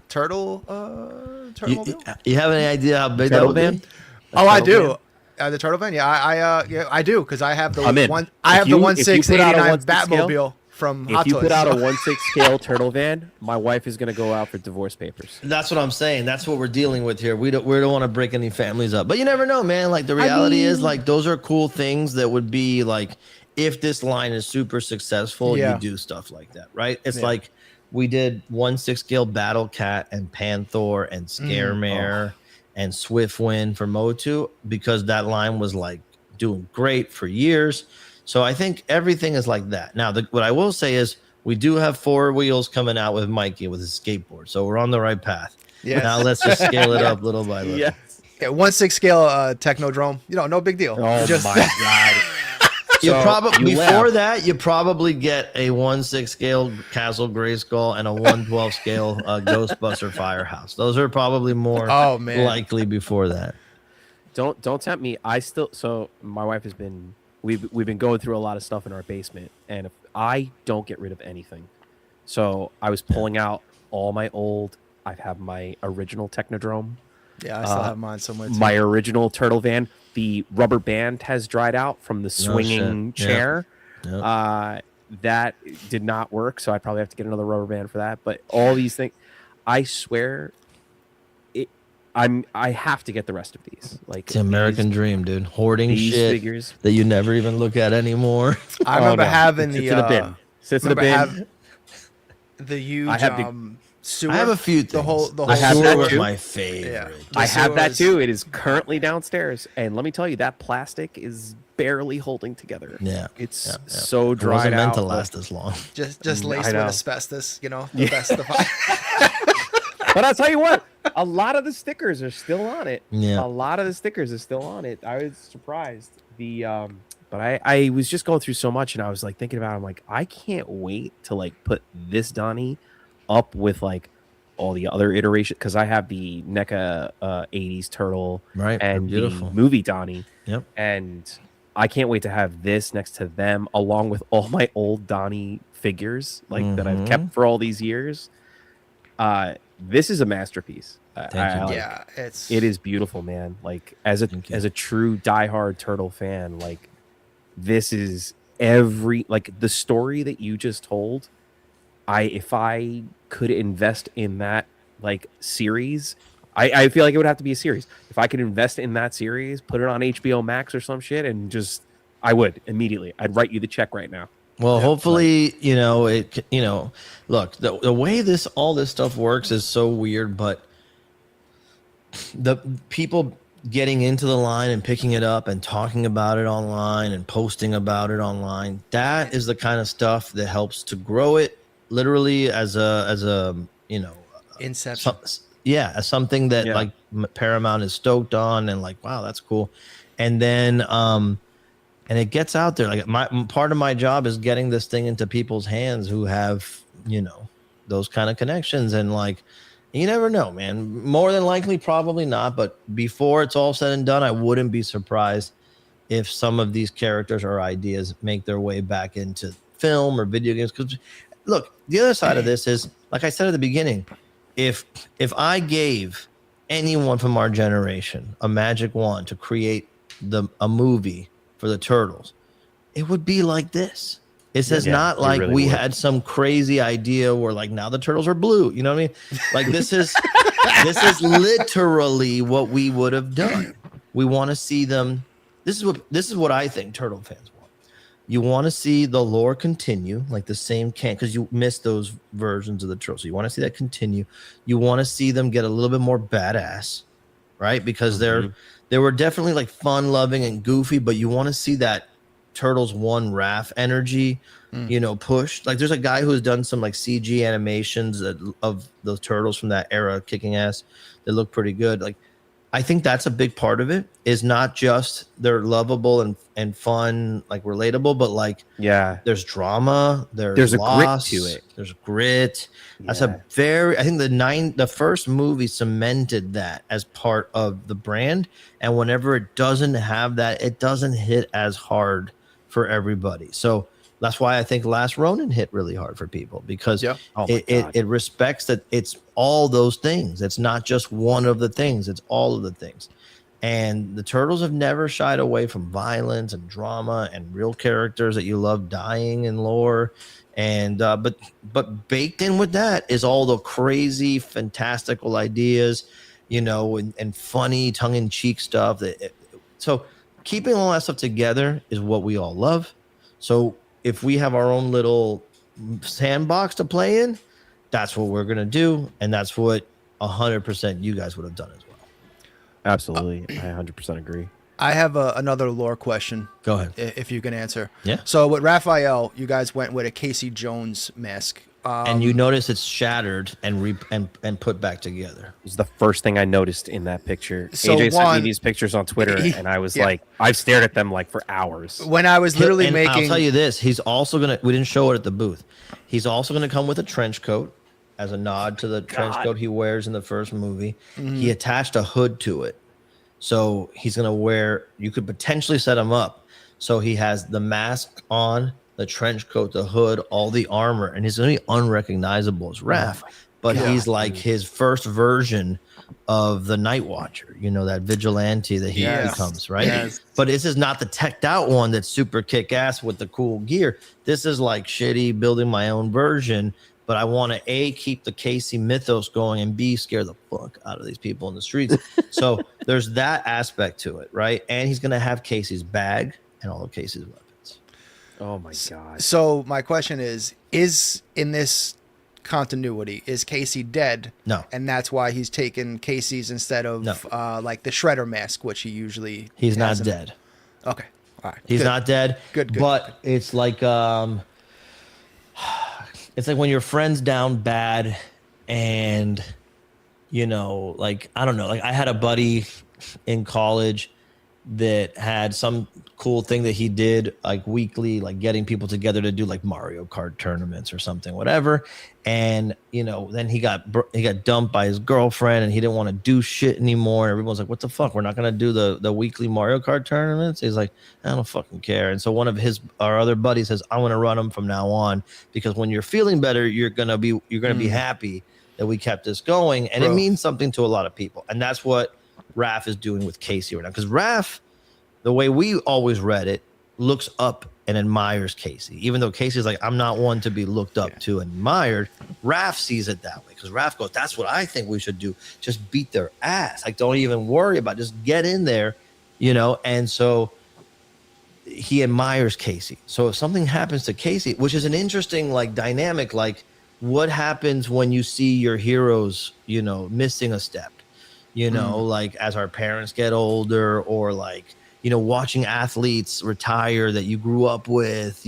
turtle? You have any idea how big Turtle that would van? be? Oh, I do. The turtle van, yeah, I do because I have the one. I have the 1/6 Batmobile from Hot If you Toys. put out a 1/6 scale turtle van, my wife is gonna go out for divorce papers. That's what I'm saying. That's what we're dealing with here. We don't want to break any families up, but you never know, man. Like the reality is, like those are cool things that would be like, if this line is super successful, you do stuff like that, right? It's like we did 1/6 scale Battle Cat and Panther and Scaremare and Swiftwind for Motu because that line was like doing great for years. So I think everything is like that. Now, what I will say is we do have 4 wheels coming out with Mikey with his skateboard. So we're on the right path. Yes. Now let's just scale it up little by little. Yes. Okay, 1/6 scale Technodrome. No big deal. Oh my God. You probably get a 1/6 scale Castle Grayskull and a 1/12 scale Ghostbuster Firehouse. Those are probably more likely before that. Don't tempt me. So my wife has been we've been going through a lot of stuff in our basement, and if I don't get rid of anything, so I was pulling out all my old. I have my original Technodrome. Yeah, I still have mine somewhere too. My original turtle van. The rubber band has dried out from the swinging chair. Yep. That did not work, so I probably have to get another rubber band for that. But all these things, I swear, I have to get the rest of these. Like it's the American dream, dude. Hoarding shit figures that you never even look at anymore. I remember having the bin. Sits in the bin. The huge. Sewer. I have a few things. The whole sewer was my favorite. Yeah. I have that too. It is currently downstairs, and let me tell you, that plastic is barely holding together. Yeah, it's so dried out. It wasn't meant to last as long. Just laced with asbestos. The best of. But I'll tell you what, a lot of the stickers are still on it. Yeah, a lot of the stickers are still on it. I was surprised. But I was just going through so much, and I was like thinking about it. I'm like, I can't wait to like put this Donnie up with like all the other iterations, because I have the NECA 80s turtle and the movie Donnie. Yep. And I can't wait to have this next to them along with all my old Donnie figures that I've kept for all these years. This is a masterpiece. It is beautiful, man. Like as a true diehard turtle fan, like this is the story that you just told. If I could invest in that like series, I feel like it would have to be a series. If I could invest in that series, put it on HBO Max or some shit, and I would immediately. I'd write you the check right now. Well, hopefully, look, the way all this stuff works is so weird, but the people getting into the line and picking it up and talking about it online and posting about it online, that is the kind of stuff that helps to grow it. Literally as a inception. As something that like Paramount is stoked on and like, wow, that's cool. And then and it gets out there. Like part of my job is getting this thing into people's hands who have, those kind of connections. And like, you never know, man. More than likely, probably not. But before it's all said and done, I wouldn't be surprised if some of these characters or ideas make their way back into film or video games. Because look, the other side of this is, like I said at the beginning, if I gave anyone from our generation a magic wand to create a movie for the Turtles, it would be like this. It's not like we had some crazy idea where like now the Turtles are blue. You know what I mean? Like this is literally what we would have done. We want to see them. This is what I think Turtle fans want. You want to see the lore continue, like the same because you missed those versions of the Turtles. So you want to see that continue. You want to see them get a little bit more badass, right? Because they were definitely like fun-loving and goofy, but you want to see that Turtles 1 Raph energy pushed. Like there's a guy who's done some like CG animations of those turtles from that era kicking ass that look pretty good. Like I think that's a big part of it, is not just they're lovable and fun, like relatable, but like there's drama, there's loss, grit to it. There's grit. That's I think the first movie cemented that as part of the brand, and whenever it doesn't have that, it doesn't hit as hard for everybody. So that's why I think Last Ronin hit really hard for people, because it respects that it's all those things. It's not just one of the things, it's all of the things. And the Turtles have never shied away from violence and drama and real characters that you love dying in lore. And but baked in with that is all the crazy, fantastical ideas, and funny tongue-in-cheek stuff. So keeping all that stuff together is what we all love. So if we have our own little sandbox to play in, that's what we're going to do. And that's what 100% you guys would have done as well. Absolutely. I 100% agree. I have another lore question. Go ahead. If you can answer. Yeah. So with Raphael, you guys went with a Casey Jones mask. And you notice it's shattered and put back together. It was the first thing I noticed in that picture. So AJ sent me these pictures on Twitter, and I was like, I've stared at them like for hours. When I was literally making... I'll tell you this, he's also going to... We didn't show it at the booth. He's also going to come with a trench coat as a nod to the trench coat he wears in the first movie. Mm-hmm. He attached a hood to it. So he's going to wear... You could potentially set him up. So he has the mask on, the trench coat, the hood, all the armor, and he's going to be unrecognizable as Raph. But he's like his first version of the Night Watcher, that vigilante that he becomes, right? Yes. But this is not the teched out one that's super kick-ass with the cool gear. This is like shitty, building my own version, but I want to A, keep the Casey mythos going, and B, scare the fuck out of these people in the streets. So there's that aspect to it, right? And he's going to have Casey's bag and all of Casey's weapons. Oh my God. So my question is in this continuity, is Casey dead? No. And that's why he's taken Casey's instead of like the Shredder mask, which he usually He's not dead. Okay. All right. He's not dead. Good. But it's like when your friend's down bad and like I don't know, like I had a buddy in college that had some cool thing that he did like weekly, like getting people together to do like Mario Kart tournaments or something, whatever. And then he got dumped by his girlfriend, and he didn't want to do shit anymore. And everyone's like, "What the fuck? We're not gonna do the weekly Mario Kart tournaments." He's like, "I don't fucking care." And so one of our other buddies says, "I want to run them from now on, because when you're feeling better, you're gonna be happy that we kept this going." And it means something to a lot of people, and that's what Raph is doing with Casey right now, because Raph, the way we always read it, looks up and admires Casey, even though Casey's like, I'm not one to be looked up to and admired. Raph sees it that way, because Raph goes, that's what I think we should do, just beat their ass, like don't even worry about it. Just get in there, and so he admires Casey. So if something happens to Casey, which is an interesting like dynamic, like what happens when you see your heroes missing a step, like as our parents get older, or like watching athletes retire that you grew up with,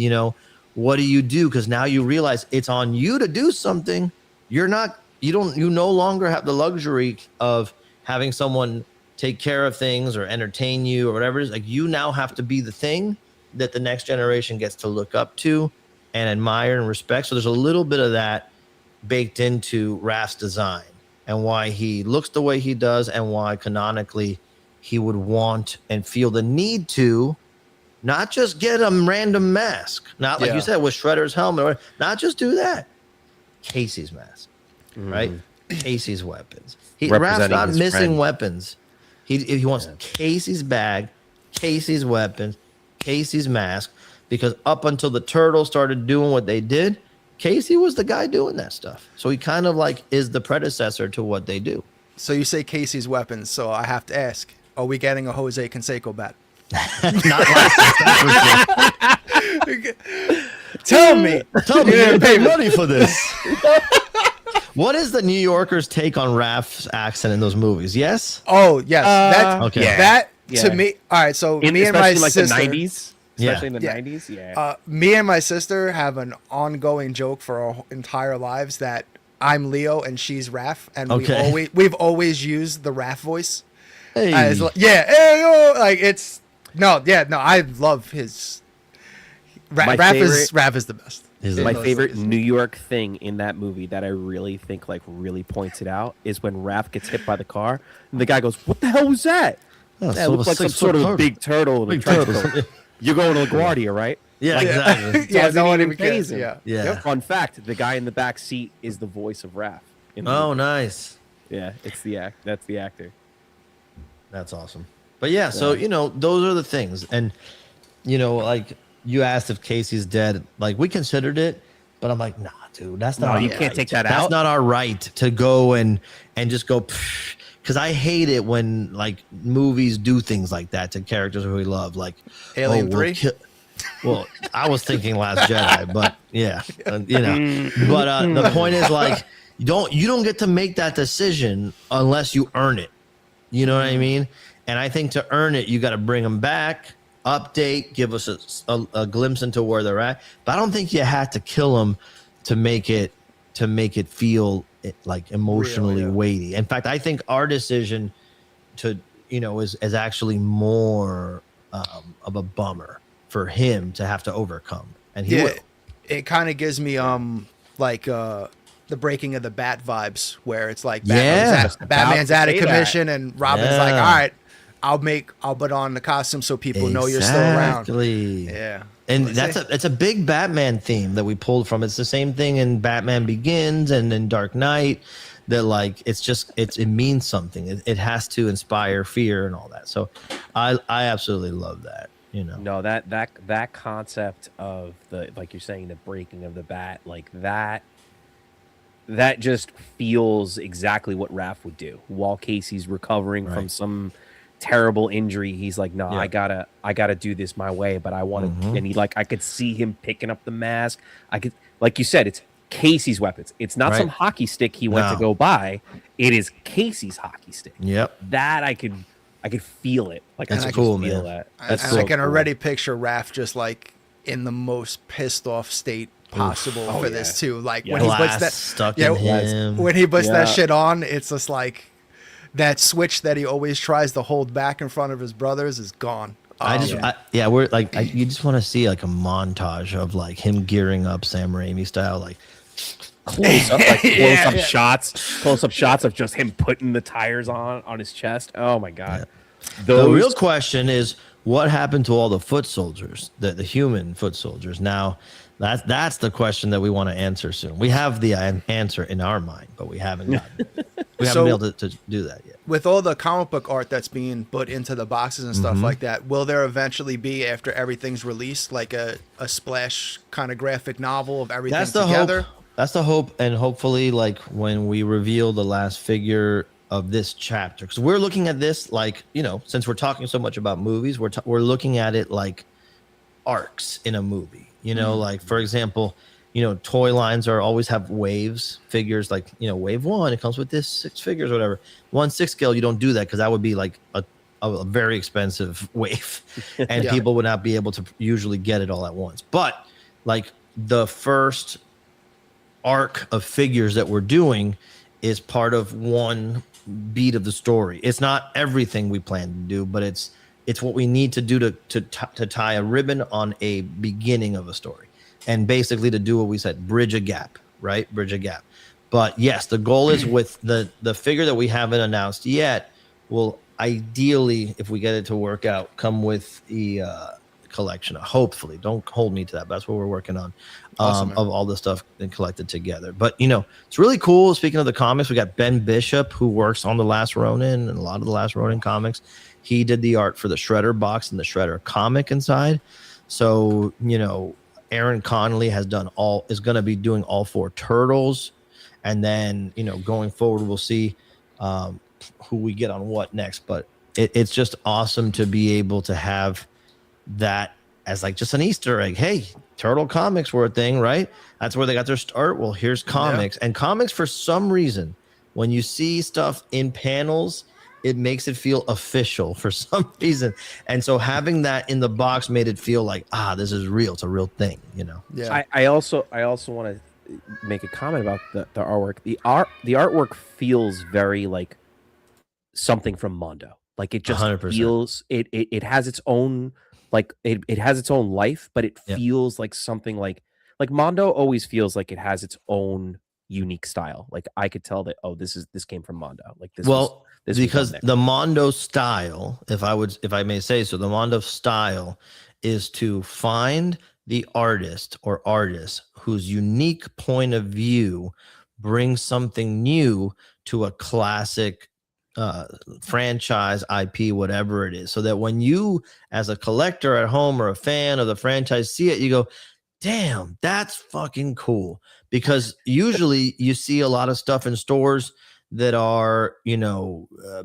what do you do? Because now you realize it's on you to do something. You no longer have the luxury of having someone take care of things or entertain you or whatever it is. Like you now have to be the thing that the next generation gets to look up to and admire and respect. So there's a little bit of that baked into Raph's design and why he looks the way he does, and why canonically he would want and feel the need to not just get a random mask, not like you said with Shredder's helmet, or not just do that. Casey's mask, right? Casey's weapons. Raph's not missing weapons. He wants Casey's bag, Casey's weapons, Casey's mask, because up until the Turtles started doing what they did, Casey was the guy doing that stuff. So he kind of like is the predecessor to what they do. So you say Casey's weapons, so I have to ask, are we getting a Jose Canseco bat? Not like Tell me. You didn't pay money for this. What is the New Yorkers' take on Raph's accent in those movies? Yes? Oh, yes. Okay. That, to me, all right, so me and my especially like sister. the 90s. especially in the Yeah. 90s. Yeah. Me and my sister have an ongoing joke for our entire lives that I'm Leo and she's Raph, and Okay. we've always used the Raph voice. Hey. As, yeah, hey, yo, like it's no. I love his. Raph is the best. My favorite New York thing in that movie that I really think like really points it out is when Raph gets hit by the car and the guy goes, "What the hell was that?" Oh, That looks like some sort of a big turtle. In a trench coat. You're going to LaGuardia, right? Yeah, Like, exactly. Yeah, no one even even cares. pays him. Yeah. Yeah. Yep. Fun fact: the guy in the back seat is the voice of Raph. In the Oh, movie. nice. Yeah, it's the act. That's the actor. That's awesome. But yeah, so those are the things, and like you asked if Casey's dead. Like we considered it, but I'm like, nah, dude, that's not. No, our you can't right. take that That's out. not our right to go and just go. Because I hate it when like movies do things like that to characters who we love, like Alien 3? Well, I was thinking Last Jedi, but yeah, But the point is like you don't get to make that decision unless you earn it. You know what I mean? And I think to earn it, you got to bring them back, update, give us a glimpse into where they're at. But I don't think you have to kill them to make it feel like emotionally Real, yeah. weighty. In fact, I think our decision to is actually more of a bummer for him to have to overcome, and he will. It kind of gives me the breaking of the Bat vibes, where it's like Yeah. Batman's out of About to say commission, and Robin's like, Yeah. all right, I'll put on the costume so people know you're still around. Exactly. Yeah. And Let's it's a big Batman theme that we pulled from. It's the same thing in Batman Begins and in Dark Knight. That like it means something. It has to inspire fear and all that. So I absolutely love that. No, that concept of the, like you're saying, the breaking of the bat, like that just feels exactly what Raph would do while Casey's recovering from some terrible injury. He's like, no, I gotta do this my way, but I want to. And I could see him picking up the mask. I could, like you said, it's Casey's weapons. It's not some hockey stick he went to go buy. It is Casey's hockey stick. Yep. That I could feel it. Like That's I could cool, feel man. that. And That's so I can cool. already picture Raph just like in the most pissed off state possible for this too. Like when he puts Glass that stuck in him. when he puts that shit on, it's just like that switch that he always tries to hold back in front of his brothers is gone. We're like, you just want to see like a montage of like him gearing up Sam Raimi style, like close up shots of just him putting the tires on his chest. Oh my god. The real question is what happened to all the foot soldiers, the human foot soldiers. Now that's the question that we want to answer soon. We have the answer in our mind, but we haven't gotten it. We haven't been able to do that yet. With all the comic book art that's being put into the boxes and stuff like that, will there eventually be, after everything's released, like a splash kind of graphic novel of everything together? Hope. That's the hope, and hopefully, like when we reveal the last figure of this chapter, because we're looking at this like, since we're talking so much about movies, we're looking at it like arcs in a movie. Like for example, toy lines always have waves, figures like, wave 1, it comes with this 6 figures, or whatever. 1/6 scale, you don't do that because that would be like a very expensive wave, and people would not be able to usually get it all at once. But like the first arc of figures that we're doing is part of one beat of the story. It's not everything we plan to do, but it's what we need to do to tie a ribbon on a beginning of a story, and basically to do what we said, bridge a gap. But yes, the goal is with the figure that we haven't announced yet will ideally, if we get it to work out, come with the collection. Hopefully, don't hold me to that, but that's what we're working on. Awesome, of all the stuff and collected together. But it's really cool. Speaking of the comics, we got Ben Bishop, who works on The Last Ronin and a lot of the Last Ronin comics. He did the art for the Shredder box and the Shredder comic inside. So Aaron Connley is going to be doing all 4 Turtles, and then going forward we'll see who we get on what next. But it's just awesome to be able to have that as like just an Easter egg. Hey, Turtle comics were a thing, right? That's where they got their start. Well, here's comics. And comics, for some reason, when you see stuff in panels, it makes it feel official for some reason. And so having that in the box made it feel like, this is real. It's a real thing, Yeah. I also want to make a comment about the artwork. The artwork feels very like something from Mondo. Like it just 100%. feels it has its own it has its own life, but it Yep. feels like something like Mondo always feels like it has its own unique style. Like I could tell that this came from Mondo. Like this this because was the Mondo style, if I may say so, the Mondo style is to find the artist or artists whose unique point of view brings something new to a classic franchise, IP, whatever it is, so that when you as a collector at home or a fan of the franchise see it, you go, damn, that's fucking cool. Because usually you see a lot of stuff in stores that are,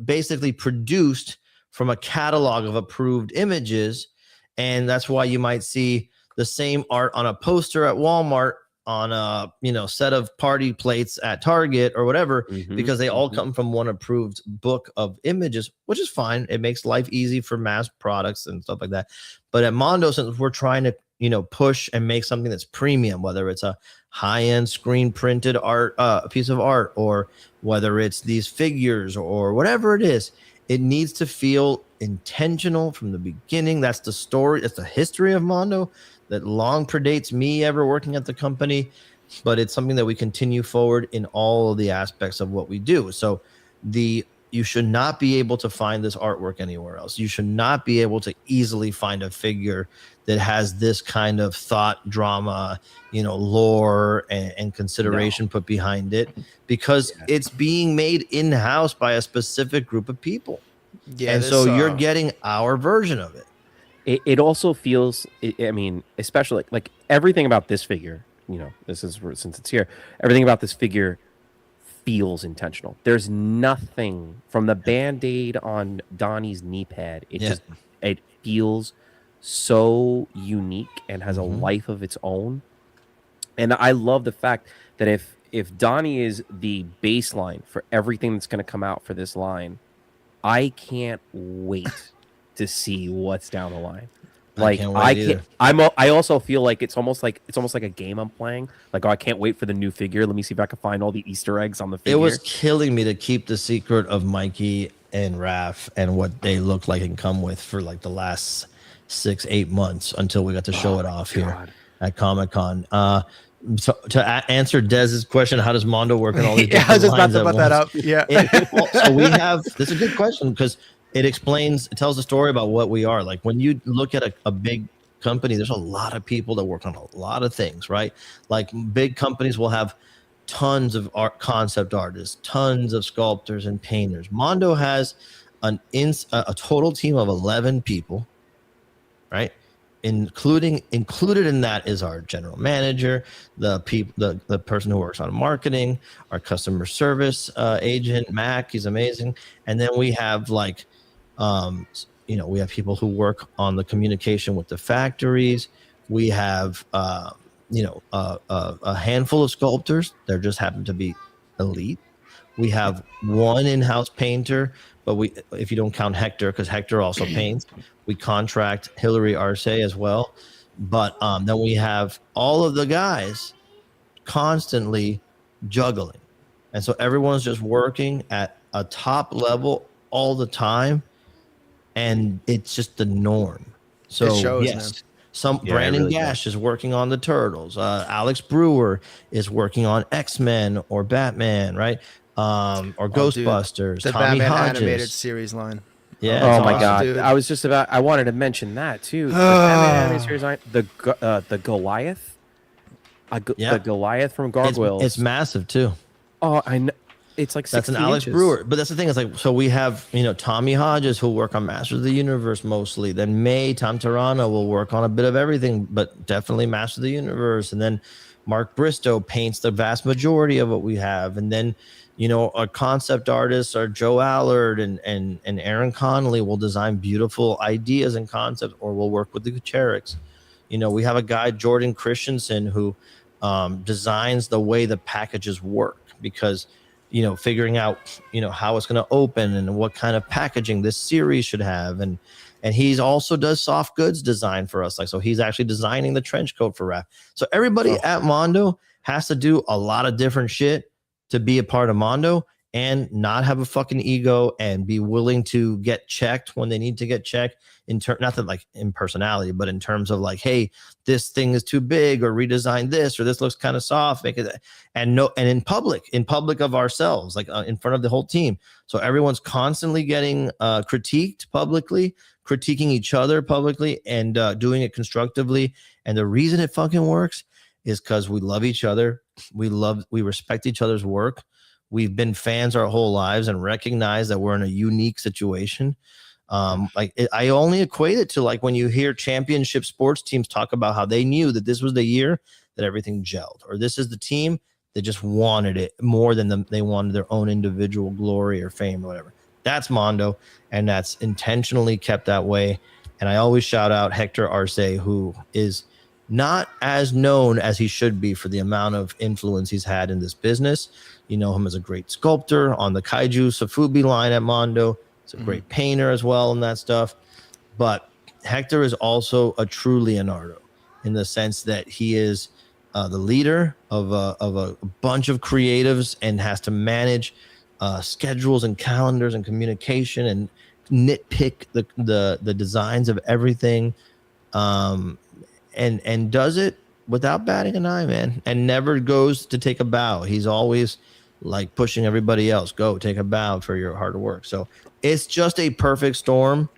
basically produced from a catalog of approved images. And that's why you might see the same art on a poster at Walmart, on a set of party plates at Target or whatever, because they all come from one approved book of images, which is fine. It makes life easy for mass products and stuff like that. But at Mondo, since we're trying to push and make something that's premium, whether it's a high-end screen printed art, piece of art, or whether it's these figures or whatever it is, it needs to feel intentional from the beginning. That's the story. That's the history of Mondo that long predates me ever working at the company, but it's something that we continue forward in all of the aspects of what we do. So you should not be able to find this artwork anywhere else. You should not be able to easily find a figure that has this kind of thought, drama, lore and consideration put behind it, because it's being made in-house by a specific group of people. Yeah, and so you're getting our version of it. It also feels, I mean, especially like everything about this figure, this is since it's here, everything about this figure feels intentional. There's nothing from the Band-Aid on Donnie's knee pad. It feels so unique and has a life of its own. And I love the fact that if Donnie is the baseline for everything that's going to come out for this line, I can't wait to see what's down the line. Like I also feel like it's almost like a game I'm playing. Like, I can't wait for the new figure. Let me see if I can find all the Easter eggs on the figure. It was killing me to keep the secret of Mikey and Raph and what they look like and come with for like the last 6-8 months until we got to show it off here at Comic-Con. So to answer Dez's question, how does Mondo work in all these different I was just about to put that once? up. Yeah. So we have, this is a good question because it tells a story about what we are. Like when you look at a big company, there's a lot of people that work on a lot of things, right? Like big companies will have tons of concept artists, tons of sculptors and painters. Mondo has a total team of 11 people, right? Included in that is our general manager, the person who works on marketing, our customer service agent, Mac, he's amazing. And then we have we have people who work on the communication with the factories. We have a handful of sculptors. There just happen to be elite. We have one in-house painter, but if you don't count Hector, because Hector also paints, we contract Hillary Arce as well. But then we have all of the guys constantly juggling. And so everyone's just working at a top level all the time. And it's just the norm. So it shows, man. Brandon Gash is working on the Turtles. Alex Brewer is working on X-Men or Batman, right? Or Ghostbusters. The Tommy Batman Hodges. animated series line. Yeah. Oh my God! Dude. I wanted to mention that too. The Batman animated series line, the Goliath. The Goliath from Gargoyles. It's massive too. Oh, I know. It's like 16 that's an Alex inches. Brewer, but that's the thing. It's like, so we have Tommy Hodges who'll work on Masters of the Universe mostly. Then Tom Tarano will work on a bit of everything, but definitely Masters of the Universe. And then Mark Bristow paints the vast majority of what we have. And then our concept artists are Joe Allard and Aaron Connley will design beautiful ideas and concepts, or we'll work with the Gutierrez. We have a guy, Jordan Christensen, who designs the way the packages work, because figuring out, how it's going to open and what kind of packaging this series should have. And he's also does soft goods design for us. Like, so he's actually designing the trench coat for Raph. So everybody at Mondo has to do a lot of different shit to be a part of Mondo and not have a fucking ego and be willing to get checked when they need to get checked not that like in personality, but in terms of like, hey, this thing is too big, or redesign this, or this looks kind of soft, make it, and in public of ourselves, like in front of the whole team. So everyone's constantly getting critiqued publicly, critiquing each other publicly, and doing it constructively. And the reason it fucking works is because we love each other. We respect each other's work. We've been fans our whole lives and recognize that we're in a unique situation. I only equate it to like when you hear championship sports teams talk about how they knew that this was the year that everything gelled, or this is the team that just wanted it more than they wanted their own individual glory or fame or whatever. That's Mondo, and that's intentionally kept that way. And I always shout out Hector Arce, who is not as known as he should be for the amount of influence he's had in this business. You know him as a great sculptor on the Kaiju Safubi line at Mondo. He's a great painter as well and that stuff. But Hector is also a true Leonardo in the sense that he is the leader of a bunch of creatives and has to manage schedules and calendars and communication and nitpick the designs of everything, and does it without batting an eye, man, and never goes to take a bow. He's always like pushing everybody else, go take a bow for your hard work. So it's just a perfect storm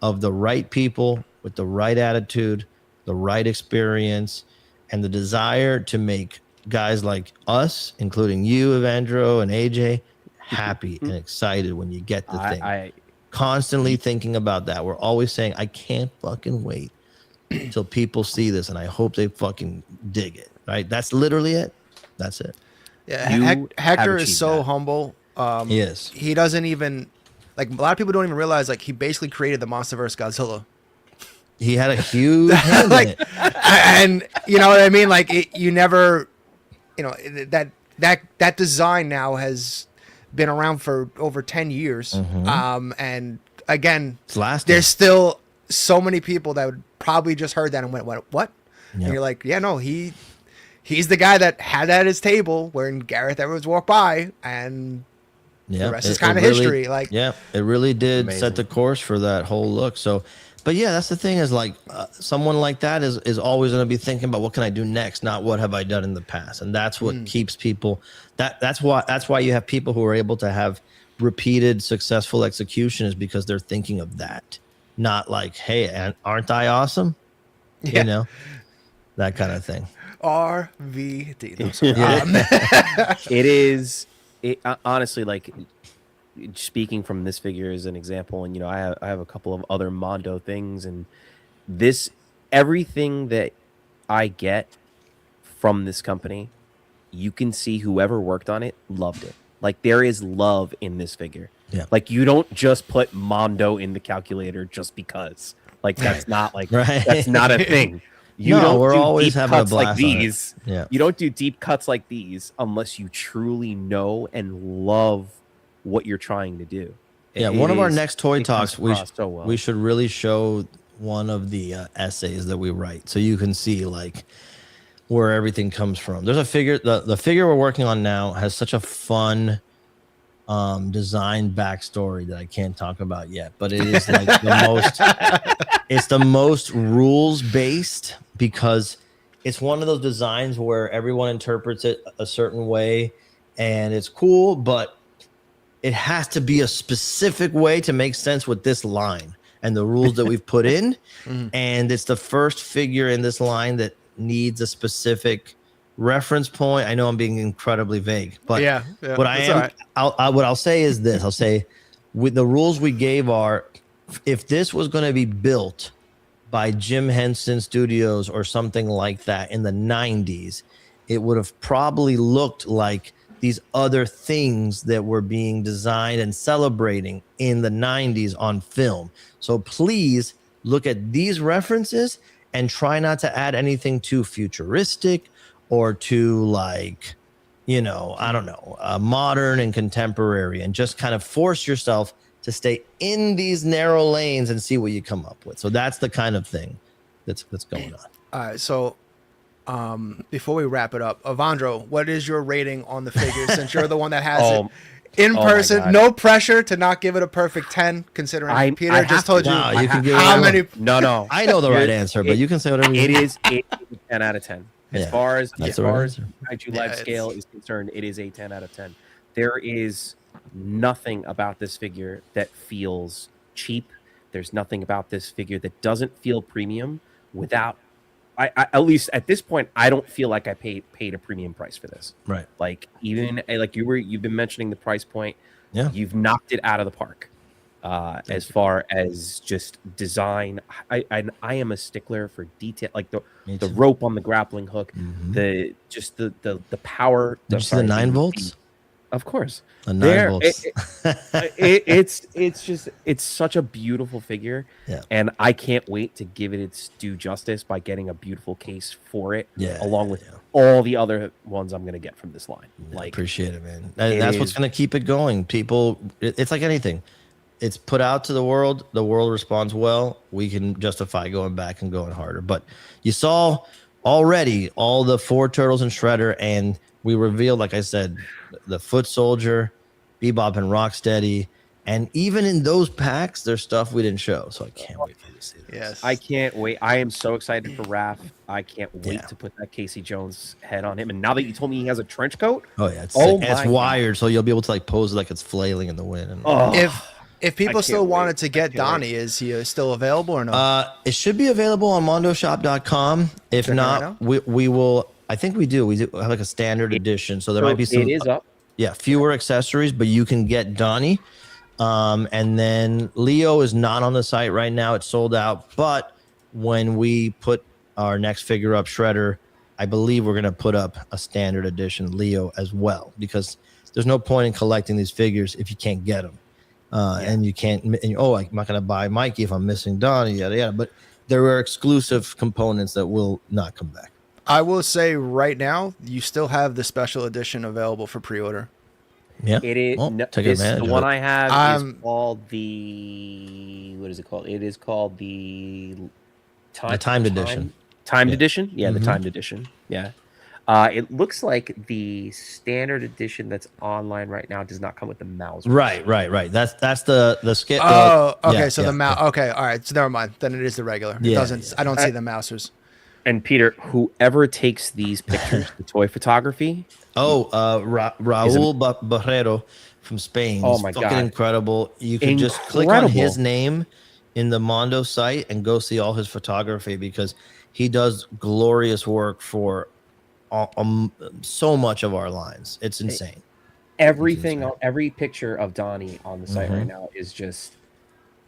of the right people with the right attitude, the right experience, and the desire to make guys like us, including you, Evandro, and AJ, happy and excited when you get the thing. Constantly thinking about that. We're always saying, I can't fucking wait until people see this, and I hope they fucking dig it. Right? That's literally it. That's it. Yeah, Hector is so humble. He is. He doesn't even, like, a lot of people don't even realize, like, he basically created the Mondoverse Godzilla. He had a huge hand like, in it. And you know what I mean? Like, you never, that design now has been around for over 10 years. And again, there's still so many people that would probably just heard that and went, what? Yep. And you're like, yeah, no, he's the guy that had that at his table when Gareth Edwards walked by, and the rest is kind of history. Like, yeah, it really did set the course for that whole look. So, but yeah, that's the thing is like someone like that is always going to be thinking about what can I do next, not what have I done in the past, and that's what keeps people. That's why you have people who are able to have repeated successful execution, is because they're thinking of that, not like, hey, aren't I awesome? Yeah. You know, that kind of thing. RVD. It is honestly, like, speaking from this figure as an example, and I have a couple of other Mondo things, and everything that I get from this company, you can see whoever worked on it loved it. Like, there is love in this figure. Yeah. Like, you don't just put Mondo in the calculator just because. Like, that's not like that's not a thing. We're always having a blast like these. Yeah. You don't do deep cuts like these unless you truly know and love what you're trying to do. Yeah, one of our next toy talks, we should really show one of the essays that we write, so you can see like where everything comes from. There's a figure, the figure we're working on now has such a fun design backstory that I can't talk about yet, but it is like it's the most rules based, because it's one of those designs where everyone interprets it a certain way and it's cool, but it has to be a specific way to make sense with this line and the rules that we've put in. And it's the first figure in this line that needs a specific reference point. I know I'm being incredibly vague, but what I'll say is this. I'll say, with the rules we gave are, if this was going to be built by Jim Henson Studios or something like that in the 90s, it would have probably looked like these other things that were being designed and celebrating in the 90s on film. So please look at these references and try not to add anything too futuristic or too like I don't know, modern and contemporary, and just kind of force yourself to stay in these narrow lanes and see what you come up with. So that's the kind of thing that's going on. All right, so before we wrap it up, Avandro, what is your rating on the figure since you're the one that has it in person? No pressure to not give it a perfect 10, considering Peter just told you how many. No. I know the right answer, but you can say whatever you want. It is a 10 out of 10. As far as Kaiju Live scale is concerned, it is a 10 out of 10. There is nothing about this figure that feels cheap. There's nothing about this figure that doesn't feel premium without. I at least at this point, I don't feel like I paid a premium price for this. Right. Like even like you've been mentioning the price point. Yeah. You've knocked it out of the park. As far as just design, I am a stickler for detail, like the rope on the grappling hook, the power. Did you see the 9 volts? Of course, the 9 volts. It's such a beautiful figure, and I can't wait to give it its due justice by getting a beautiful case for it, along with all the other ones I'm gonna get from this line. Like, appreciate it, man. That's what's gonna keep it going. People, it's like anything. It's put out to the world responds well, we can justify going back and going harder. But you saw already all the 4 Turtles and Shredder, and we revealed, like I said, the Foot Soldier, Bebop and Rocksteady, and even in those packs, there's stuff we didn't show. So I can't wait for you to see this. Yes. I can't wait. I am so excited for Raph. I can't wait to put that Casey Jones head on him. And now that you told me he has a trench coat. Oh, yeah. It's wired, so you'll be able to like pose like it's flailing in the wind. And, If people still wanted to get Donnie, is he still available or no? It should be available on mondoshop.com. If not, we will. I think we do. We do have like a standard edition, so there might be some. It is up. Yeah, fewer accessories, but you can get Donnie. And then Leo is not on the site right now. It's sold out. But when we put our next figure up, Shredder, I believe we're going to put up a standard edition Leo as well, because there's no point in collecting these figures if you can't get them. And you can't, I'm not going to buy Mikey if I'm missing Donnie, yada, yada. But there are exclusive components that will not come back. I will say right now, you still have the special edition available for pre-order. Yeah. It is. Take advantage the of one it. I have is called the, what is it called? It is called the timed edition. Timed edition? Yeah, the timed edition. Yeah. It looks like the standard edition that's online right now does not come with the mouse. Right. That's the skip. Oh, okay. So the mouse. Okay, all right. So never mind. Then it is the regular. It doesn't. Yeah. I don't see the mousers. And Peter, whoever takes these pictures, the toy photography. Raul Barrero from Spain. Oh my God, incredible! You can just click on his name in the Mondo site and go see all his photography, because he does glorious work for so much of our lines. It's insane. Everything on every picture of Donnie on the site right now is just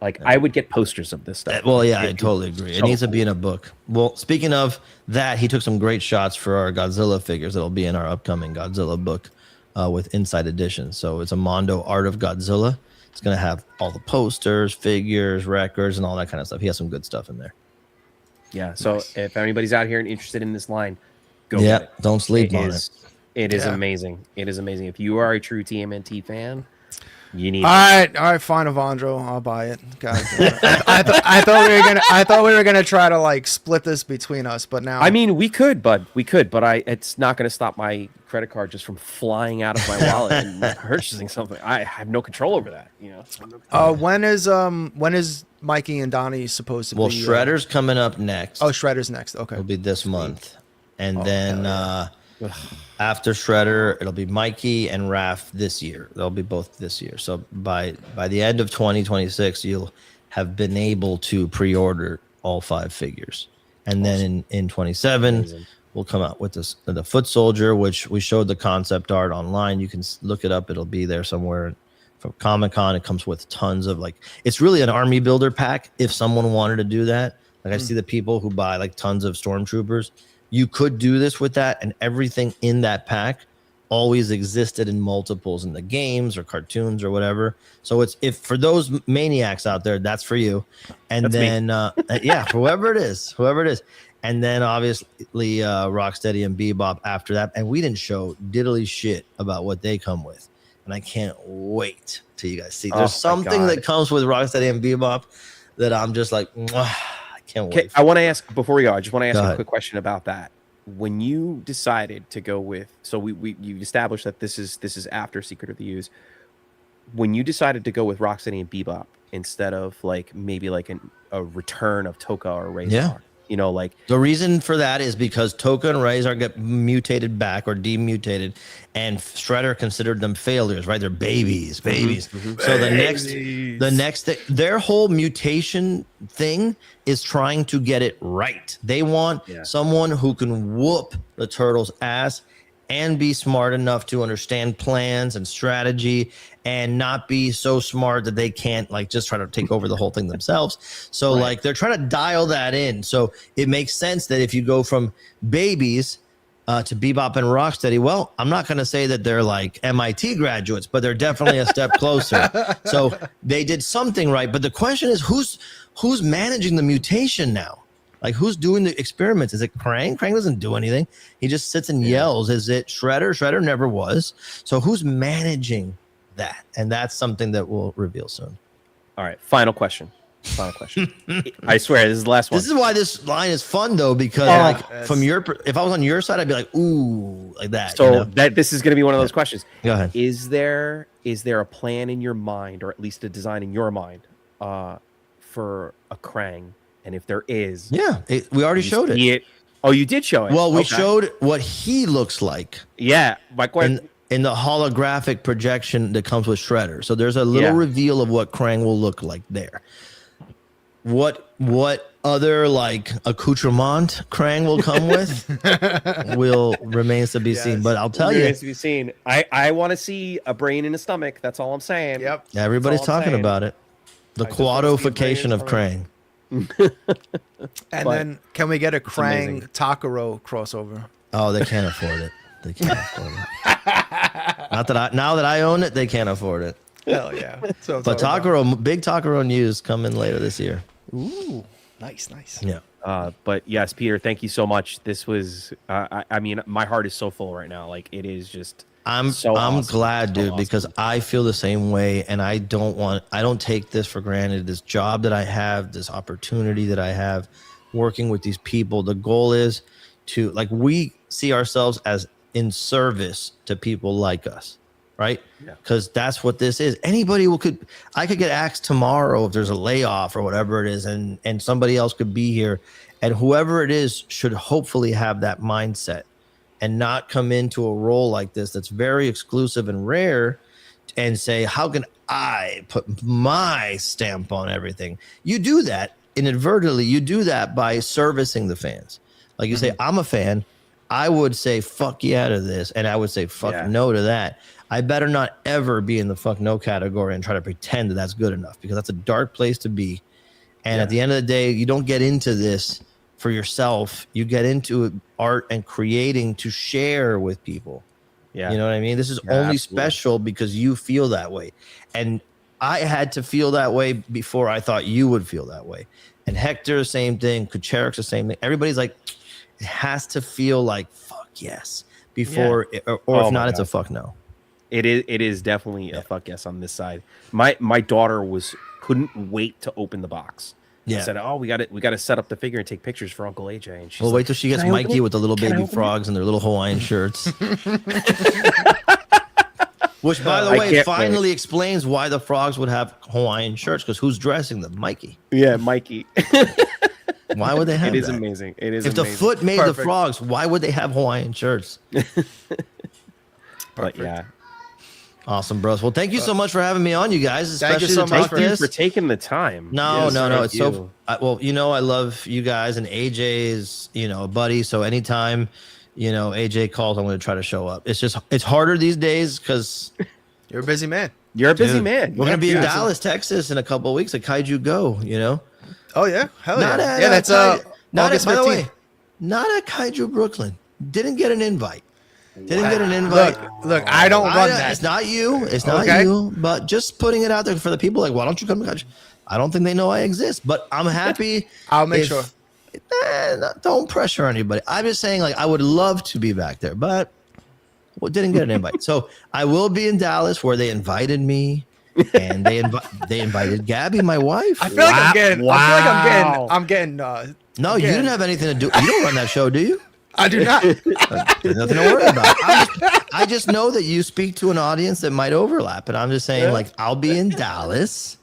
like, I would get posters of this stuff. Well, yeah, I totally agree. It needs to be in a book. Well, speaking of that, he took some great shots for our Godzilla figures that'll be in our upcoming Godzilla book with Inside Edition. So it's a Mondo Art of Godzilla. It's going to have all the posters, figures, records, and all that kind of stuff. He has some good stuff in there. Yeah, so if anybody's out here and interested in this line, go get it. Don't sleep on it. It is amazing. It is amazing. If you are a true TMNT fan, you need. All right, fine, Avandro. I'll buy it. God, I thought we were gonna try to like split this between us, but now. I mean, we could, but it's not going to stop my credit card just from flying out of my wallet and purchasing something. I have no control over that. When is Mikey and Donnie supposed to be? Well, Shredder's coming up next. Oh, Shredder's next. Okay, it'll be this month, and then after Shredder, it'll be Mikey and Raph this year. They'll be both this year. So by the end of 2026, you'll have been able to pre-order all 5 figures. And then in 27, we'll come out with the Foot Soldier, which we showed the concept art online. You can look it up. It'll be there somewhere from Comic-Con. It comes with tons of it's really an army builder pack if someone wanted to do that. I see the people who buy tons of stormtroopers. You could do this with that, and everything in that pack always existed in multiples in the games or cartoons or whatever. So if for those maniacs out there, that's for you. And that's then for whoever it is. and then obviously Rocksteady and Bebop after that. And we didn't show diddly shit about what they come with. And I can't wait till you guys see. There's something that comes with Rocksteady and Bebop that I'm just like, I can't wait. I want to ask, before we go, I just want to ask you a quick question about that. When you decided to go with, so you established that this is after Secret of the Ooze. When you decided to go with Rocksteady and Bebop instead of like maybe like a return of Toka or Razor, you know, like the reason for that is because Toka and Razor get mutated back or demutated, and Shredder considered them failures, right? They're babies. So the next their whole mutation thing is trying to get it right. They want someone who can whoop the turtles' ass and be smart enough to understand plans and strategy and not be so smart that they can't like just try to take over the whole thing themselves. So like they're trying to dial that in. So it makes sense that if you go from babies to Bebop and Rocksteady, well, I'm not going to say that they're like MIT graduates, but they're definitely a step closer. So they did something right. But the question is, who's managing the mutation now? Like, who's doing the experiments? Is it Krang? Krang doesn't do anything. He just sits and yells. Is it Shredder? Shredder never was. So who's managing that? And that's something that we'll reveal soon. All right. Final question. I swear, this is the last one. This is why this line is fun, though, because from if I was on your side, I'd be like, ooh, like that. So this is going to be one of those questions. Go ahead. Is there a plan in your mind, or at least a design in your mind, for a Krang? And if there is, we already showed it. Oh, you did show it. Well, we showed what he looks like. Yeah, my question in the holographic projection that comes with Shredder. So there's a little reveal of what Krang will look like there. What other like accoutrement Krang will come with remains to be seen. But I'll tell you, remains to be seen. I want to see a brain in a stomach. That's all I'm saying. Yep. Everybody's talking about it. The quadification of Krang. And then can we get a Krang Takaro crossover? Oh, they can't afford it. They can't afford it. Now that I own it, they can't afford it. Hell yeah. So but big Takaro news coming later this year. Ooh, nice. Yeah. But yes, Peter, thank you so much. This was, I mean, my heart is so full right now. Like, it is just. I'm glad, dude, because I feel the same way, and I don't take this for granted. This job that I have, this opportunity that I have, working with these people. The goal is to we see ourselves as in service to people like us, right? Because that's what this is. Anybody I could get axed tomorrow if there's a layoff or whatever it is, and somebody else could be here, and whoever it is should hopefully have that mindset and not come into a role like this that's very exclusive and rare and say, how can I put my stamp on everything? You do that inadvertently. You do that by servicing the fans. Like you say, I'm a fan. I would say, fuck yeah to this. And I would say, fuck no to that. I better not ever be in the fuck no category and try to pretend that that's good enough, because that's a dark place to be. And at the end of the day, you don't get into this for yourself. You get into art and creating to share with people. You know what I mean? This is only special because you feel that way. And I had to feel that way before I thought you would feel that way. And Hector, the same thing. Kucherik's the same thing. Everybody's like, it has to feel like fuck yes before, or if not, it's a fuck no. It is definitely a fuck yes on this side. My daughter couldn't wait to open the box. Yeah. Said, "Oh, we got to set up the figure and take pictures for Uncle AJ." And she's wait till she gets Mikey with the little baby frogs and their little Hawaiian shirts. Which, by the way, finally explains why the frogs would have Hawaiian shirts, because who's dressing them? Mikey. Yeah, Mikey. Why would they have that? It is that? amazing. It is. If the foot made the frogs, why would they have Hawaiian shirts? But yeah. Awesome, bros. Well, thank you so much for having me on, you guys. Especially thank you so much for taking the time. No, it's so. Well, I love you guys, and AJ's, a buddy. So anytime, AJ calls, I'm going to try to show up. It's harder these days because you're a busy man. You're a busy man. We're going to be in Dallas, Texas, in a couple of weeks at Kaiju Go. Oh yeah, hell yeah. That's August 15th. By the way, not at Kaiju Brooklyn. Didn't get an invite. Didn't get an invite. Look, I don't run that. It's not you. It's not you. But just putting it out there for the people, like, why don't you come to Kaiju? I don't think they know I exist, but I'm happy. I'll make sure. don't pressure anybody. I'm just saying, like, I would love to be back there, but didn't get an invite. So I will be in Dallas, where they invited me, and they invited Gabby, my wife. I feel like I'm getting. I feel like I'm getting. No, you didn't have anything to do. You don't run that show, do you? I do not. There's nothing to worry about. I just know that you speak to an audience that might overlap, and I'm just saying, like, I'll be in Dallas.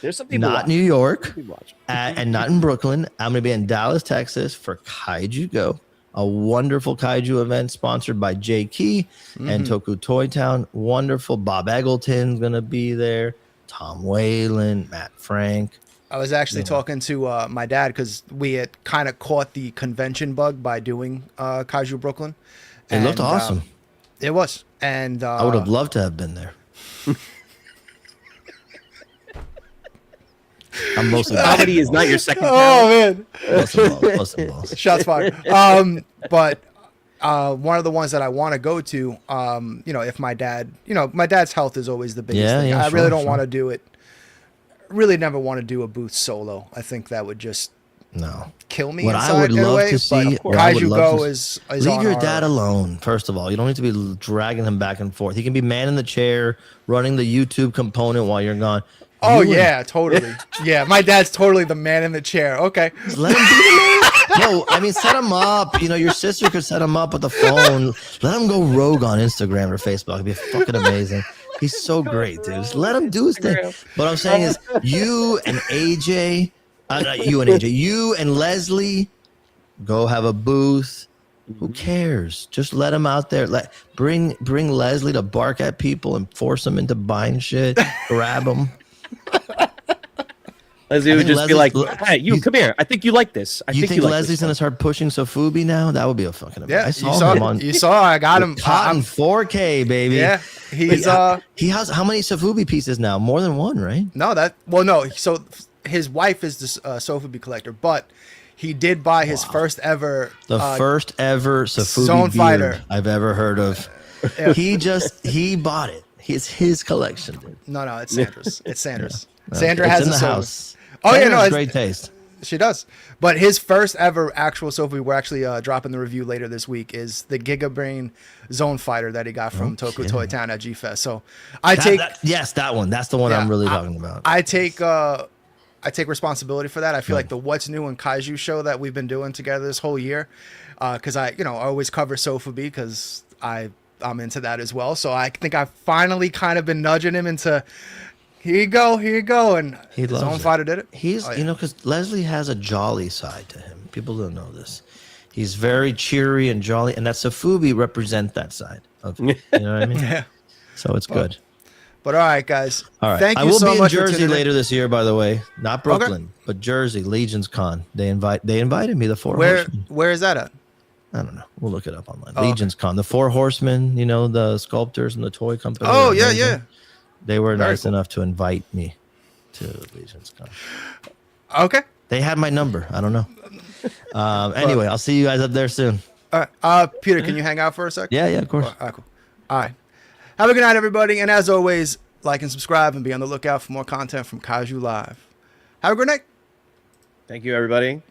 There's some people not watching. New York, and not in Brooklyn. I'm going to be in Dallas, Texas for Kaiju Go, a wonderful kaiju event sponsored by Jay Key and Toku Toy Town. Wonderful. Bob Eggleton's going to be there. Tom Whalen, Matt Frank. I was actually talking to my dad because we had kind of caught the convention bug by doing Kaiju Brooklyn. It looked awesome. It was. And I would have loved to have been there. I'm mostly comedy is not your second. Oh man, Listen, balls. Shots fired. But one of the ones that I want to go to, if my dad's health is always the biggest thing. I really don't want to do it. Really never want to do a booth solo. I think that would just kill me. What inside, I would love way, to see, Kaiju Go is leave on your dad alone. First of all, you don't need to be dragging him back and forth. He can be man in the chair, running the YouTube component while you're gone. Totally. Yeah, my dad's totally the man in the chair. Okay. Let him be the man. No, I mean, set him up. Your sister could set him up with the phone. Let him go rogue on Instagram or Facebook. It'd be fucking amazing. He's so great, dude. Just let him do his thing. What I'm saying is, you and Leslie go have a booth. Who cares? Just let him out there. Bring Leslie to bark at people and force them into buying shit. Grab them. Leslie would just be like, "Hey, you come here. I think you like this. I think you like Leslie's this gonna start pushing Sofubi now? That would be a fucking amazing. You saw I got him on 4K, baby. Yeah, he's he has how many Sofubi pieces now? More than one, right? No. So his wife is the Sofubi collector, but he did buy his first ever first ever Sofubi Zone beard Fighter I've ever heard of. Yeah. He bought it. It's his collection, dude. No, it's Sandra's. It's Sandra's. No, Sandra it's has in a the Sofubi. house. Oh Sandra yeah, no, has it's great taste. She does. But his first ever actual Sofubi, we're actually dropping the review later this week, is the Giga Brain Zone Fighter that he got from Toku Toy Town at G-Fest. So that one. That's the one I'm really talking about. I take responsibility for that. I feel like the What's New in Kaiju show that we've been doing together this whole year, because I always cover Sofubi because I'm into that as well. So I think I've finally kind of been nudging him into, here you go, and he loves Zone Fighter did it. He's because Leslie has a jolly side to him. People don't know this. He's very cheery and jolly, and that Sofubi represent that side of him. You know what I mean? Yeah. So it's good. But all right, guys. All right. Thank you I will so be in much Jersey later this year, by the way. Not Brooklyn, but Jersey, Legion's Con. They invited me, the Four Horsemen. Where is that at? I don't know. We'll look it up online. Legion's Con. The Four Horsemen, the sculptors and the toy company. Oh, yeah. They were nice enough to invite me to Legion's Con. Okay. They had my number. I don't know. Anyway, I'll see you guys up there soon. All right. Peter, can you hang out for a sec? Yeah, of course. All right, cool. All right. Have a good night, everybody. And as always, like and subscribe and be on the lookout for more content from Kaiju Live. Have a great night. Thank you, everybody.